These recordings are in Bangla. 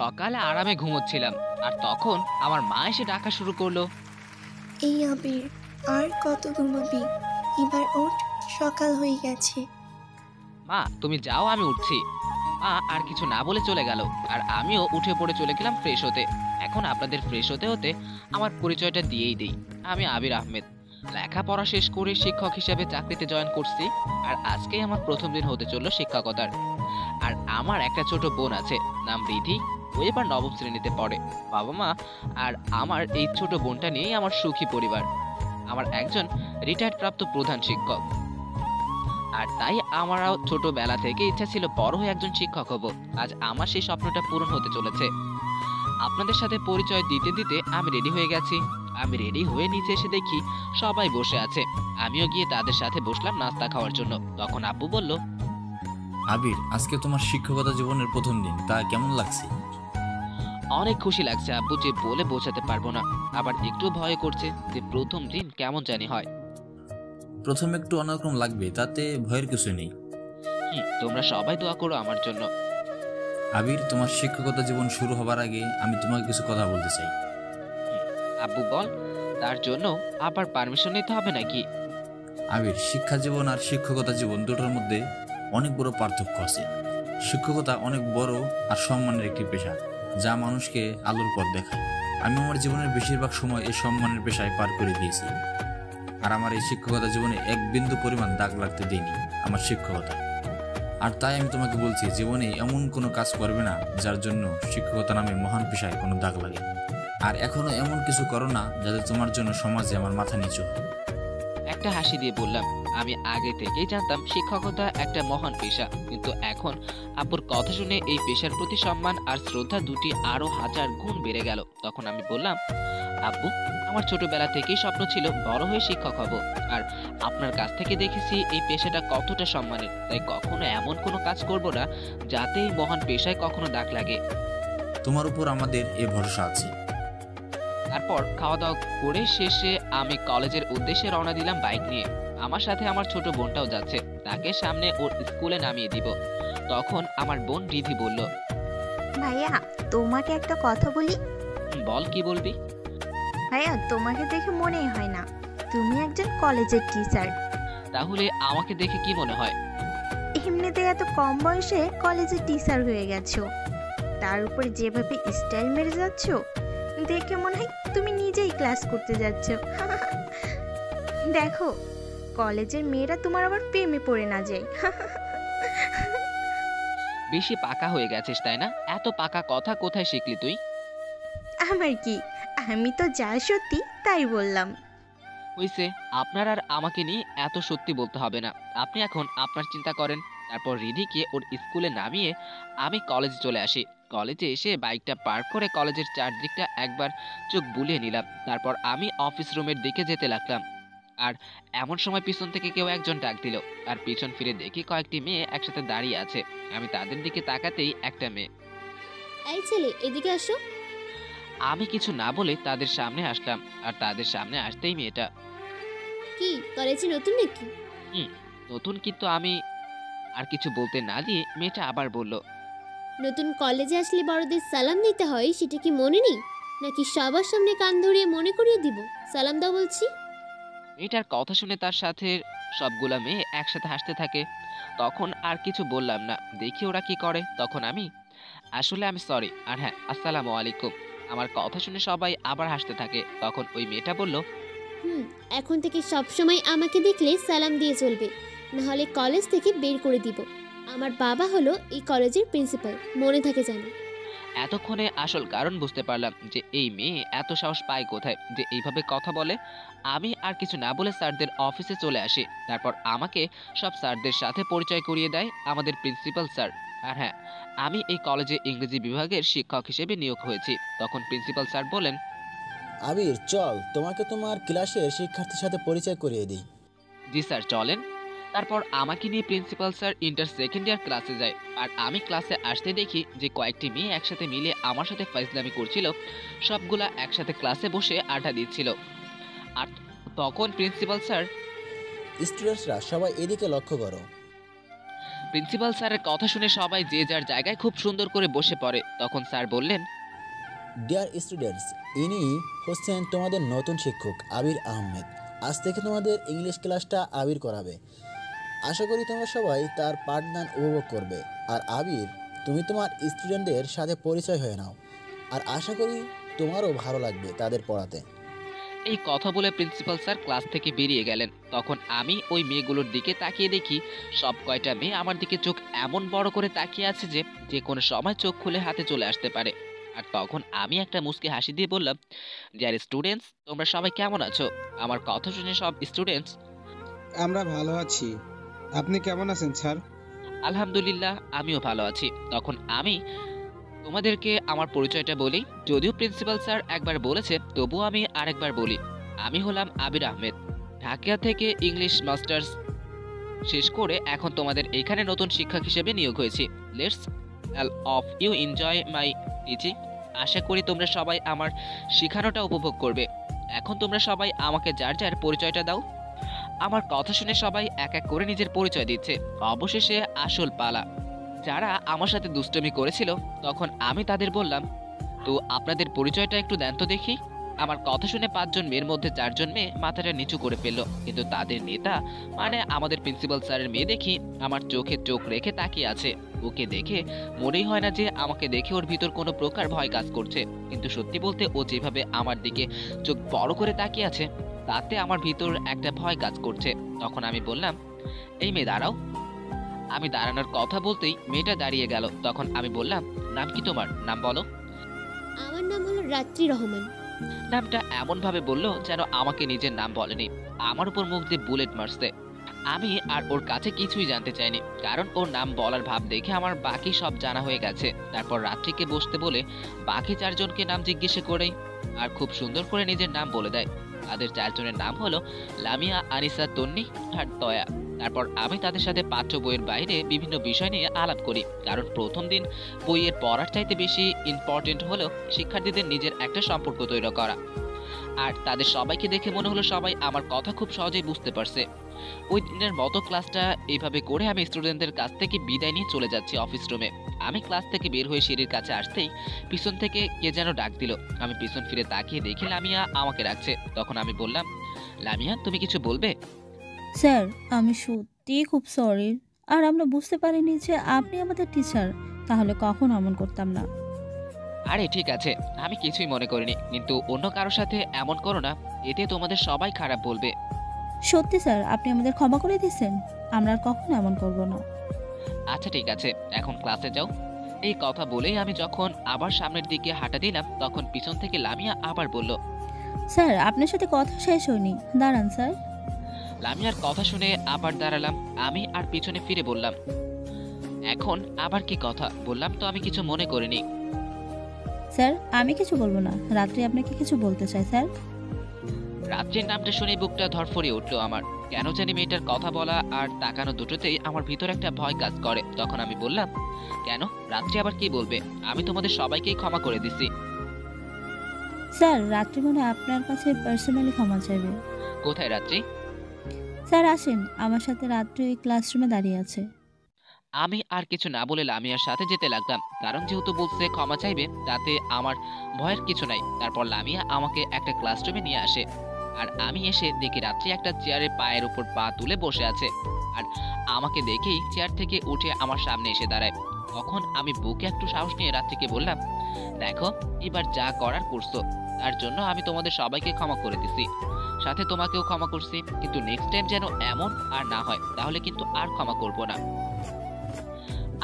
সকালে আরামে ঘুমোচ্ছিলাম, আর তখন আমার মা এসে ডাকা শুরু করলো। এই আবির, আর কত ঘুমাবি? এবার ওঠ, সকাল হয়ে গেছে। মা তুমি যাও, আমি উঠছি। মা আর কিছু না বলে চলে গেল, আর আমিও উঠে পড়ে চলে গেলাম ফ্রেশ হতে। এখন আপনাদের ফ্রেশ হতে হতে আমার পরিচয়টা দিয়েই দিই। আমি আবির আহমেদ, লেখাপড়া শেষ করে শিক্ষক হিসেবে চাকরিতে জয়েন করছি। আর আজকেই আমার প্রথম দিন হতে চললো শিক্ষকতার। আর আমার একটা ছোট বোন আছে, নাম রিধি। ও এবার নবম শ্রেণীতে পড়ে। বাবা মা আর আমার এই ছোট বোনটা নিয়েই আমার সুখী পরিবার। আমার একজন রিটায়ার্ড প্রাপ্ত প্রধান শিক্ষক, আর তাই আমারও ছোটবেলা থেকে ইচ্ছা ছিল বড় হয়ে একজন শিক্ষক হব। আজ আমার সেই স্বপ্নটা পূরণ হতে চলেছে। আপনাদের সাথে পরিচয় দিতে দিতে আমি রেডি হয়ে গেছি। আমি রেডি হয়ে নিচে এসে দেখি সবাই বসে আছে। আমিও গিয়ে তাদের সাথে বসলাম নাস্তা খাওয়ার জন্য। তখন আব্বু বলল, আবির, আজকে তোমার শিক্ষকতা জীবনের প্রথম দিন, তা কেমন লাগছে? অনেক খুশি লাগছে আব্বু, যে বলে বোঝাতে পারবো না। আবার একটু ভয় করছে যে প্রথম দিন কেমন জানি হয়। প্রথম একটু অন্যরকম লাগবে, তাতে ভয়ের কিছু নেই। তোমরা সবাই দোয়া করো আমার জন্য। আবির, তোমার শিক্ষকতা জীবন শুরু হবার আগে আমি তোমাকে কিছু কথা বলতে চাই। আব্বু বল, তার জন্য আবার পারমিশন নিতে হবে নাকি? আবির, শিক্ষা জীবন আর শিক্ষকতা জীবন দুটোর মধ্যে অনেক বড় পার্থক্য আছে। শিক্ষকতা অনেক বড় আর সম্মানের একটি পেশা, যা মানুষকে আলোর পথ দেখায়। আমি আমার জীবনের বেশিরভাগ সময় এই সম্মানের পেশায় পার করে দিয়েছি, আর আমার এই শিক্ষকতা জীবনে এক বিন্দু পরিমাণ দাগ লাগতে দেয়নি আমার শিক্ষকতা। আর তাই আমি তোমাকে বলছি, জীবনে এমন কোনো কাজ করবে না যার জন্য শিক্ষকতা নামে মহান পেশায় কোনো দাগ লাগে। আর এখনো এমন কিছু করো না যাতে তোমার জন্য সমাজে আমার মাথা নিচু। একটা হাসি দিয়ে বললাম, আমি আগে থেকেই জানতাম শিক্ষকতা একটা মহান পেশা, কিন্তু এখন আব্বুর কথা শুনে এই পেশার প্রতি সম্মান আর শ্রদ্ধা দুটি আরো 1000 গুণ বেড়ে গেল। তখন আমি বললাম, আব্বু, আমার ছোটবেলা থেকেই স্বপ্ন ছিল বড় হয়ে শিক্ষক হব। আর আপনার কাছ থেকে দেখেছি এই পেশাটা কতটা সম্মানের। তাই কখনো এমন কোনো কাজ করব না যাতে এই মহান পেশায় কখনো দাগ লাগে। তোমার উপর আমাদের এ ভরসা আছে। তারপর খাওয়া দাওয়া করে শেষে আমি কলেজের উদ্দেশ্যে রওনা দিলাম বাইক নিয়ে। আমার সাথে আমার ছোট বোনটাও যাচ্ছে, তাকে সামনে ওর স্কুলে নামিয়ে দিব। তখন আমার বোন রিধি বলল, ভাইয়া, তোমাকে একটা কথা বলি। বল, কি বলবি? ভাইয়া, তোমাকে দেখে মনেই হয় না তুমি একজন কলেজের টিচার। তাহলে আমাকে দেখে কি মনে হয়? এমনিতে এত কম বয়সে কলেজের টিচার হয়ে গেছো, তার উপর যেভাবে স্টাইল মেরে যাচ্ছ, দেখে মনে হয় তুমি নিজেই ক্লাস করতে যাচ্ছ। দেখো, কলেজের মেয়েরা তোমার আবার প্রেমে পড়ে না যায়। বেশি পাকা হয়ে গেছিস তাই না? এত পাকা কথা কোথায় শিখলি তুই? আমার কি, আমি তো যা সত্যি তাই বললাম। হইছে, আপনার আর আমাকে নিয়ে এত সত্যি বলতে হবে না। আপনি এখন আপনার চিন্তা করেন। তারপর রিধিকে ওর স্কুলে নামিয়ে আমি কলেজে চলে আসি। কলেজে এসে বাইকটা পার্ক করে কলেজের চারদিকটা একবার চোখ বুলিয়ে নিলাম। তারপর আমি অফিস রুমের দিকে যেতে লাগলাম। আর এমন সময় পিছন থেকে কেউ একজন ডাক দিল, আর পিছন ফিরে দেখি কয়েকটি মেয়ে একসাথে দাঁড়িয়ে আছে। আমি তাদের দিকে তাকাতেই একটা মেয়ে, এই ছেলে, এদিকে আসো। আমি কিছু না বলে তাদের সামনে আসলাম। আর তাদের সামনে আসতেই মেয়েটা, কি কলেজে নতুন নাকি? হুম নতুন, কিন্তু আমি আর কিছু বলতে না দিয়ে মেয়েটা আবার বলল, নতুন কলেজে আসলে বড়দের সালাম দিতে হয়, সেটা কি মনে নেই নাকি? সবার সামনে কান ধরিয়ে মনে করিয়ে দিব? সালাম দাও বলছি। মেয়েটার কথা শুনে তার সাথে সবগুলা মেয়ে একসাথে হাসতে থাকে। তখন আর কিছু বললাম না, দেখি ওরা কি করে। তখন আমি সরি, আর হ্যাঁ, আসসালামু আলাইকুম। আমার কথা শুনে সবাই আবার হাসতে থাকে। তখন ওই মেয়েটা বলল, এখন থেকে সব সময় আমাকে দেখলে সালাম দিয়ে চলবে, নাহলে কলেজ থেকে বের করে দিব। আমার বাবা হলো এই কলেজের প্রিন্সিপাল, মনে থাকে জানো। এতক্ষণে আসল কারণ বুঝতে পারলাম যে এই মেয়ে এত সাহস পায় কোথায় যে এইভাবে কথা বলে। আমি আর কিছু না বলে স্যারদের অফিসে চলে আসি। তারপর আমাকে সব স্যারদের সাথে পরিচয় করিয়ে দেয় আমাদের প্রিন্সিপাল স্যার। আর হ্যাঁ, আমি এই কলেজে ইংরেজি বিভাগের শিক্ষক হিসেবে নিয়োগ হয়েছি। তখন প্রিন্সিপাল স্যার বলেন, আবির, চল তোমাকে তোমার ক্লাসের শিক্ষার্থীর সাথে পরিচয় করিয়ে দিই। জি স্যার, চলেন। তারপর আমাকে নিয়ে principal sir inter second year ক্লাসে যায়। আর আমি ক্লাসে আসতে দেখি যে কয়েকটি মেয়ে একসাথে মিলে আমার সাথে ফাইজলামি করছিল। সবগুলা একসাথে ক্লাসে বসে আড্ডা দিচ্ছিল। আর তখন প্রিন্সিপাল স্যার, স্টুডেন্টসরা সবাই এদিকে লক্ষ্য করো। প্রিন্সিপাল স্যারের কথা শুনে সবাই যে যার জায়গায় খুব সুন্দর করে বসে পড়ে। তখন স্যার বললেন, ডিয়ার স্টুডেন্টস, ইনি হচ্ছেন তোমাদের নতুন শিক্ষক আবির আহমেদ। আজ থেকে তোমাদের ইংলিশ ক্লাসটা আবির করাবে। আশা করি তোমরা সবাই তার পাঠদান উপভোগ করবে। আর আবির, তুমি তোমার স্টুডেন্টদের সাথে পরিচয় হয়ে নাও, আর আশা করি তোমারও ভালো লাগবে তাদের পড়াতে। এই কথা বলে প্রিন্সিপাল স্যার ক্লাস থেকে বেরিয়ে গেলেন। তখন আমি ওই মেয়েগুলোর দিকে তাকিয়ে দেখি সব কয়টা মেয়ে আমার দিকে চোখ এমন বড় করে তাকিয়ে আছে যে যে কোনো সময় চোখ খুলে হাতে চলে আসতে পারে। আর তখন আমি একটা মুচকি হাসি দিয়ে বললাম, ডিয়ার স্টুডেন্টস, তোমরা সবাই কেমন আছো? আমার কথা শুনে সব স্টুডেন্টস, আমরা ভালো আছি। আপনি কেমন আছেন স্যার? আলহামদুলিল্লাহ, আমিও ভালো আছি। তখন আমি তোমাদেরকে আমার পরিচয়টা বলি। যদিও প্রিন্সিপাল স্যার একবার বলেছে, তবুও আমি আরেকবার বলি। আমি হলাম আবির আহমেদ। ঢাকা থেকে ইংলিশ মাস্টার্স শেষ করে এখন তোমাদের এখানে নতুন শিক্ষক হিসেবে নিয়োগ হয়েছি। Let's all of you enjoy my teaching. আশা করি তোমরা সবাই আমার শেখানোটা উপভোগ করবে। এখন তোমরা সবাই আমাকে যার যার পরিচয়টা দাও। আমার কথা শুনে সবাই এক এক করে নিজের পরিচয় দিচ্ছে। অবশেষে আসল পালা। যারা আমার সাথে দুষ্টমি করেছিল, তখন আমি তাদের বললাম, তো আপনাদের পরিচয়টা একটু দেন তো দেখি। আমার কথা শুনে 5 জন মেয়ের মধ্যে 4 জন মেয়ে মাথাটা নিচু করে ফেললো, কিন্তু তাদের নেতা মানে আমাদের প্রিন্সিপাল স্যারের মেয়ে দেখি আমার চোখে চোখ রেখে তাকিয়ে আছে। ওকে দেখে মনেই হয় না যে আমাকে দেখে ওর ভিতর কোনো প্রকার ভয় কাজ করছে, কিন্তু সত্যি বলতে ও যেভাবে আমার দিকে চোখ বড় করে তাকিয়ে আছে, তাতে আমার ভিতর একটা ভয় কাজ করছে। তখন আমি বললাম, এই মেয়ে দাঁড়াও। আমি দাঁড়ানোর কথা বলতেই মেয়েটা দাঁড়িয়ে গেল। তখন আমি বললাম, নাম কি তোমার? নাম বলো। আমার নাম হলো রাত্রি রহমান। নামটা এমন ভাবে বললো যেন আমাকে নিজের নাম বলেনি, আমার উপর মুখ দিয়ে বুলেট মারছে। আমি আর ওর কাছে কিছুই জানতে চাইনি, কারণ ওর নাম বলার ভাব দেখে আমার বাকি সব জানা হয়ে গেছে। তারপর রাত্রিকে বসতে বলে বাকি 4 জনকে নাম জিজ্ঞেস করেই আর খুব সুন্দর করে নিজের নাম বলে দেয়। তাদের 4 জনের নাম হলো লামিয়া, আনিসা, তন্নি আর তয়া। তারপর আমি তাদের সাথে পাঠ্য বইয়ের বাইরে বিভিন্ন বিষয় নিয়ে আলাপ করি, কারণ প্রথম দিন বইয়ের পড়ার চাইতে বেশি ইম্পর্টেন্ট হলো শিক্ষার্থীদের নিজের একটা সম্পর্ক তৈরি করা। আর তাদের সবাইকে দেখে মনে হলো সবাই আমার কথা খুব সহজেই বুঝতে পারছে। ওই দিনের মতো ক্লাসটা এইভাবে করে আমি স্টুডেন্টদের কাছ থেকে বিদায় নিয়ে চলে যাচ্ছি অফিস রুমে। আমি ক্লাস থেকে বের হয়ে সিঁড়ির কাছে আসতেই পিছন থেকে কে যেন ডাক দিল। আমি পিছন ফিরে তাকিয়ে দেখি লামিয়া আমাকে ডাকছে। তখন আমি বললাম, লামিয়া, তুমি কিছু বলবে? স্যার, আমি সত্যিই খুব সরি। আর আমরা বুঝতে পারিনি যে আপনি আমাদের টিচার, তাহলে কখন এমন করতাম না। আরে ঠিক আছে, আমি কিছুই মনে করিনি, কিন্তু অন্য কারোর সাথে এমন করো না, এতে তোমাদের সবাই খারাপ বলবে। সত্যি স্যার, আপনি আমাদের ক্ষমা করে দিয়েছেন, আমরা আর কখনো এমন করব না। আচ্ছা ঠিক আছে, এখন ক্লাসে যাও। এই কথা বলেই আমি যখন আবার সামনের দিকে হাঁটা দিলাম, তখন পিছন থেকে লামিয়া আবার বলল, স্যার, আপনার সাথে কথা শেষ হয়নি, দাঁড়ান স্যার। লামিয়ার কথা শুনে আবার দাঁড়ালাম আমি আর পিছনে ফিরে বললাম, এখন আবার কি কথা? বললাম তো আমি কিছু মনে করিনি। স্যার, আমি কিছু বলবো না, রাত্রি আপনাকে কিছু বলতে চাই স্যার। রাত্রির নামটা শুনে বুকটা ধরফরিয়ে উঠলো আমার। কেন জানি মেয়েটার কথা বলা আর তাকানো দুটোতেই আমার ভিতর একটা ভয় কাজ করে। তখন আমি বললাম, কেন? রাত্রি আবার কি বলবে? আমি তোমাদের সবাইকেই ক্ষমা করে দিছি। স্যার, রাত্রি মনে হয় আপনার কাছে পার্সোনালি ক্ষমা চাইবে। কোথায় রাত্রি? স্যার আসেন, আমার সাথে রাত্রি ওই ক্লাসরুমে দাঁড়িয়ে আছে। আমি আর কিছু না বলে লামিয়ার সাথে যেতে লাগলাম, কারণ যেহেতু বলছে ক্ষমা চাইবে, তাতে আমার ভয়ের কিছু নাই। তারপর লামিয়া আমাকে একটা ক্লাসরুমে নিয়ে আসে, আর আমি এসে দেখি রাত্রি একটা চেয়ারে পায়ের উপর পা তুলে বসে আছে। আর আমাকে দেখেই চেয়ার থেকে উঠে আমার সামনে এসে দাঁড়ায়। তখন আমি বুকে একটু সাহস নিয়ে রাত্রিকে বললাম, দেখো, এবার যা করার করছো, তার জন্য আমি তোমাদের সবাইকে ক্ষমা করে দিছি, সাথে তোমাকেও ক্ষমা করছি, কিন্তু নেক্সট টাইম যেন এমন আর না হয়, তাহলে কিন্তু আর ক্ষমা করব না।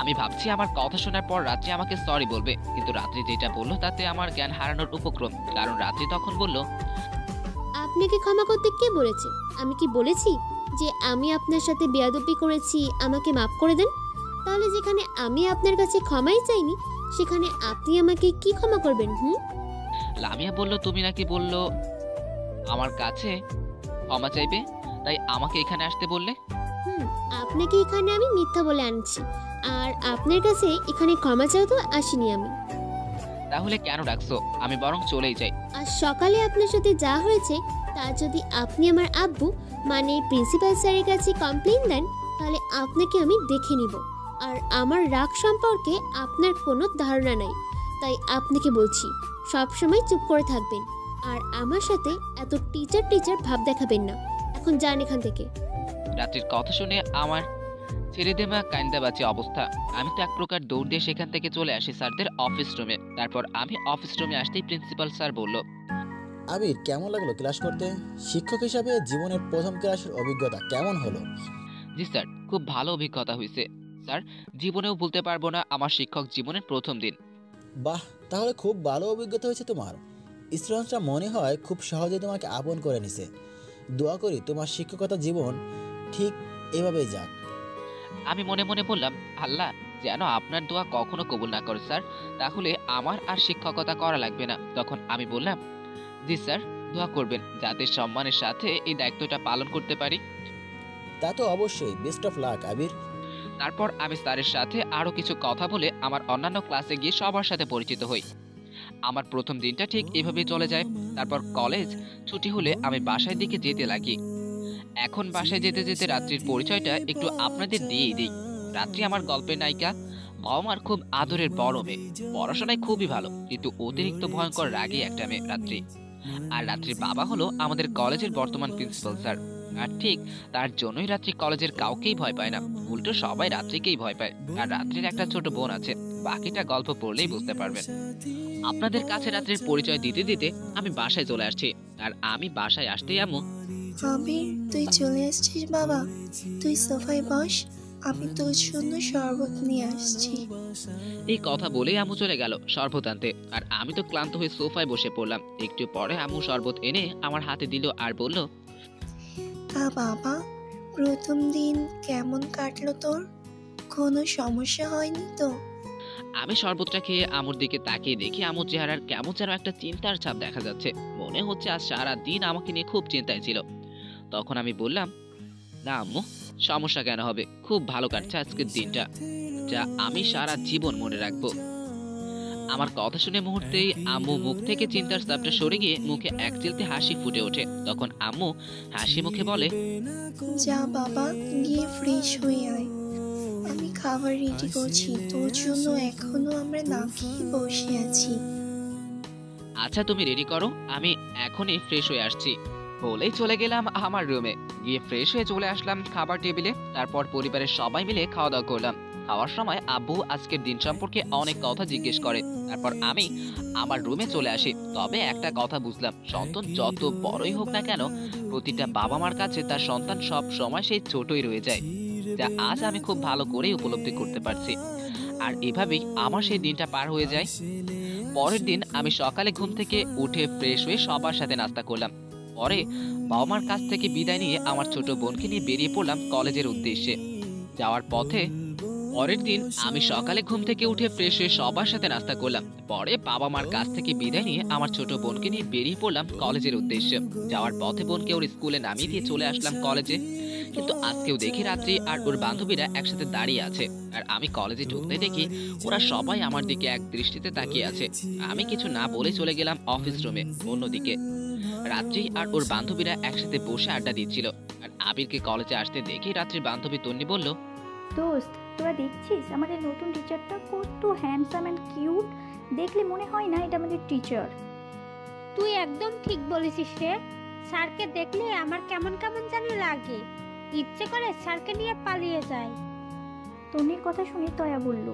আমি ভাবছি আমার কথা শোনার পর রাত্রি আমাকে সরি বলবে, কিন্তু রাত্রি যেটা বললো তাতে আমার জ্ঞান হারানোর উপক্রম। কারণ রাত্রি তখন বলল, আপনাকে ক্ষমা করতে কে বলেছে? আমি কি বলেছি যে আমি আপনার সাথে বেয়াদবি করেছি, আমাকে মাফ করে দেন? তাহলে যেখানে আমি আপনার কাছে ক্ষমাই চাইনি, সেখানে আপনি আমাকে কি ক্ষমা করবেন? লামিয়া বলল, তুমি নাকি বললো আমার কাছে ক্ষমা চাইবে, তাই আমাকে এখানে আসতে বললে। আপনাকে এখানে আমি মিথ্যা বলে আনছি, আর আপনার কাছে এখানে ক্ষমা চাইতে আসিনি আমি। তাহলে কেন ডাকছো? আমি বরং চলেই যাই। আর সকালে আপনার সাথে যা হয়েছে তা যদি আপনি আমার আব্বু মানে প্রিন্সিপাল স্যারের কাছে কমপ্লেইন দেন, তাহলে আপনাকে আমি দেখে নিব আর আমার রাগ সম্পর্কে আপনার কোনো ধারণা নাই, তাই আপনাকে বলছি সব সময় চুপ করে থাকবেন আর আমার সাথে এত টিচার টিচার ভাব দেখাবেন না। এখন যান এখান থেকে। রাত্রির কথা শুনে আমার ছেড়ে দেমা কাইন্দাবাচি অবস্থা। আমি তো এক প্রকার দৌড় দিয়ে সেখান থেকে চলে আসি স্যারদের অফিস রুমে। তারপর আমি অফিস রুমে আসতেই প্রিন্সিপাল স্যার বলল, আবির, কেমন লাগলো ক্লাস করতে? শিক্ষক হিসাবে জীবনের প্রথম ক্লাসের অভিজ্ঞতা কেমন হলো? জি স্যার, খুব ভালো অভিজ্ঞতা হয়েছে স্যার। জীবনেও ভুলতে পারবো না আমার শিক্ষক জীবনের প্রথম দিন। বাহ, তাহলে খুব ভালো অভিজ্ঞতা হয়েছে তোমার। স্টুডেন্টরা মনে হয় খুব সহজে তোমাকে আপন করে নিছে। দোয়া করি তোমার শিক্ষকতা জীবন ঠিক এভাবেই যাক। আমি মনে মনে বললাম, আল্লাহ যেন আপনার দোয়া কখনো কবুল না করে স্যার, তাহলে আমার আর শিক্ষকতা করা লাগবে না। তখন আমি বললাম, জি স্যার, দোয়া করবেন যাতে সম্মানের সাথে এই দায়িত্বটা পালন করতে পারি। তা তো অবশ্যই। বেস্ট অফ লাক আবির। তারপর আমি স্যারের সাথে আরো কিছু কথা বলে আমার অন্যান্য ক্লাসে গিয়ে সবার সাথে পরিচিত হই। আমার প্রথম দিনটা ঠিক এভাবেই চলে যায়। তারপর কলেজ ছুটি হলে আমি বাসায় দিকে যেতে লাগি। এখন বাসায় যেতে যেতে রাত্রির পরিচয়টা একটু আপনাদের দিয়েই দিই। রাত্রি আমার গল্পের নায়িকা, বাবা মার খুব আদরের বড় মেয়ে, পড়াশোনায় খুবই ভালো, কিন্তু অতিরিক্ত ভয়ঙ্কর রাগী একটা মেয়ে রাত্রি। আর রাত্রির বাবা হলো আমাদের কলেজের বর্তমান প্রিন্সিপাল স্যার। আর ঠিক তার জন্যই রাত্রি কলেজের কাউকেই ভয় পায় না, উল্টো সবাই রাত্রিকেই ভয় পায়। আর রাত্রির একটা ছোট বোন আছে, বাকিটা গল্প পড়লেই বুঝতে পারবেন। আপনাদের কাছে রাত্রির পরিচয় দিতে দিতে আমি বাসায় চলে আসছি। আর আমি বাসায় আসতেই আম্মু, আবির, তুই চলে আসছিস বাবা? তুই সোফায় বস, আমি তোর জন্য শরবত নিয়ে আসছি। এই কথা বলেই আম্মু চলে গেল শরবত আনতে। আর আমি তো ক্লান্ত হয়ে সোফায় বসে পড়লাম। একটু পরে আম্মু শরবত এনে আমার হাতে দিল আর বলল, তা বাবা, প্রথম দিন কেমন কাটলো তোর? কোনো সমস্যা হয়নি তো? আমি শরবতটা খেয়ে আমুর দিকে তাকিয়ে দেখি আমুর চেহারার কেমন যেন একটা চিন্তার ছাপ দেখা যাচ্ছে। মনে হচ্ছে আজ সারা দিন আমাকে নিয়ে খুব চিন্তায় ছিল। তখন আমি বললাম, না আম্মু, সমস্যা কেন হবে, খুব ভালো কাটছে আজকের দিনটা, যা আমি সারা জীবন মনে রাখবো। আমার কথা শুনে মুহূর্তেই আম্মু মুখ থেকে চিন্তার ছাপটা সরে গিয়ে মুখে এক চিলতে হাসি ফুটে ওঠে। তখন আম্মু হাসি মুখে বলে, যা বাবা, গিয়ে ফ্রেশ হয়ে আয়, আমি খাবার রেডি করছি তোর জন্য। এখনো আমরা না খেয়ে বসে আছি। আচ্ছা তুমি রেডি করো, আমি এখনই ফ্রেশ হয়ে আসছি। বলেই চলে গেলাম আমার রুমে। গিয়ে ফ্রেশ হয়ে চলে আসলাম খাবার টেবিলে। তারপর পরিবারের সবাই মিলে খাওয়া দাওয়া করলাম। খাওয়ার সময় আব্বু আজকের দিন সম্পর্কে অনেক কথা জিজ্ঞেস করে। তারপর আমি আমার রুমে চলে আসি। তবে একটা কথা বুঝলাম, সন্তান যত বড়ই হোক না কেন, প্রতিটা বাবা মার কাছে তার সন্তান সব সময় সেই ছোটই রয়ে যায়, যা আজ আমি খুব ভালো করেই উপলব্ধি করতে পারছি। আর এভাবেই আমার সেই দিনটা পার হয়ে যায়। পরের দিন আমি সকালে ঘুম থেকে উঠে ফ্রেশ হয়ে সবার সাথে নাস্তা করলাম। পরে বাবা মার কাছ থেকে বিদায় নিয়ে আমার ছোট বোনকে নিয়ে বেরিয়ে পড়লাম কলেজের উদ্দেশ্যে। যাওয়ার পথে পরের দিন আমি সকালে ঘুম থেকে উঠে ফ্রেশ হয়ে সবার সাথে নাস্তা করলাম। পরে বাবা মার কাছ থেকে বিদায় নিয়ে আমার ছোট বোনকে নিয়ে বেরিয়ে পড়লাম কলেজের উদ্দেশ্যে। যাওয়ার পথে বোনকে ওর স্কুলে নামিয়ে দিয়ে চলে আসলাম কলেজে। কিন্তু আজকেও দেখি রাত্রি আর ওর বান্ধবীরা একসাথে দাঁড়িয়ে আছে। আর আমি কলেজে ঢুকতে দেখি ওরা সবাই আমার দিকে এক দৃষ্টিতে তাকিয়ে আছে। আমি কিছু না বলে চলে গেলাম অফিস রুমে। অন্যদিকে রাত্রি আর ওর বান্ধবীরা একসাথে বসে আড্ডা দিচ্ছিল। আর আবিরকে কলেজে আসতে দেখি রাত্রির বান্ধবী তন্নি বলল, দোস্ত, তোরা দেখছিস আমাদের নতুন টিচারটা কত হ্যান্ডসাম অ্যান্ড কিউট। দেখলে মনে হয় না এটা আমাদের টিচার। তুই একদম ঠিক বলেছিস রে। স্যারকে দেখলে আমার কেমন কেমন যেন লাগে, ইচ্ছে করে স্যারকে নিয়ে পালিয়ে যায়। তন্নির কথা শুনে তয়া বলল,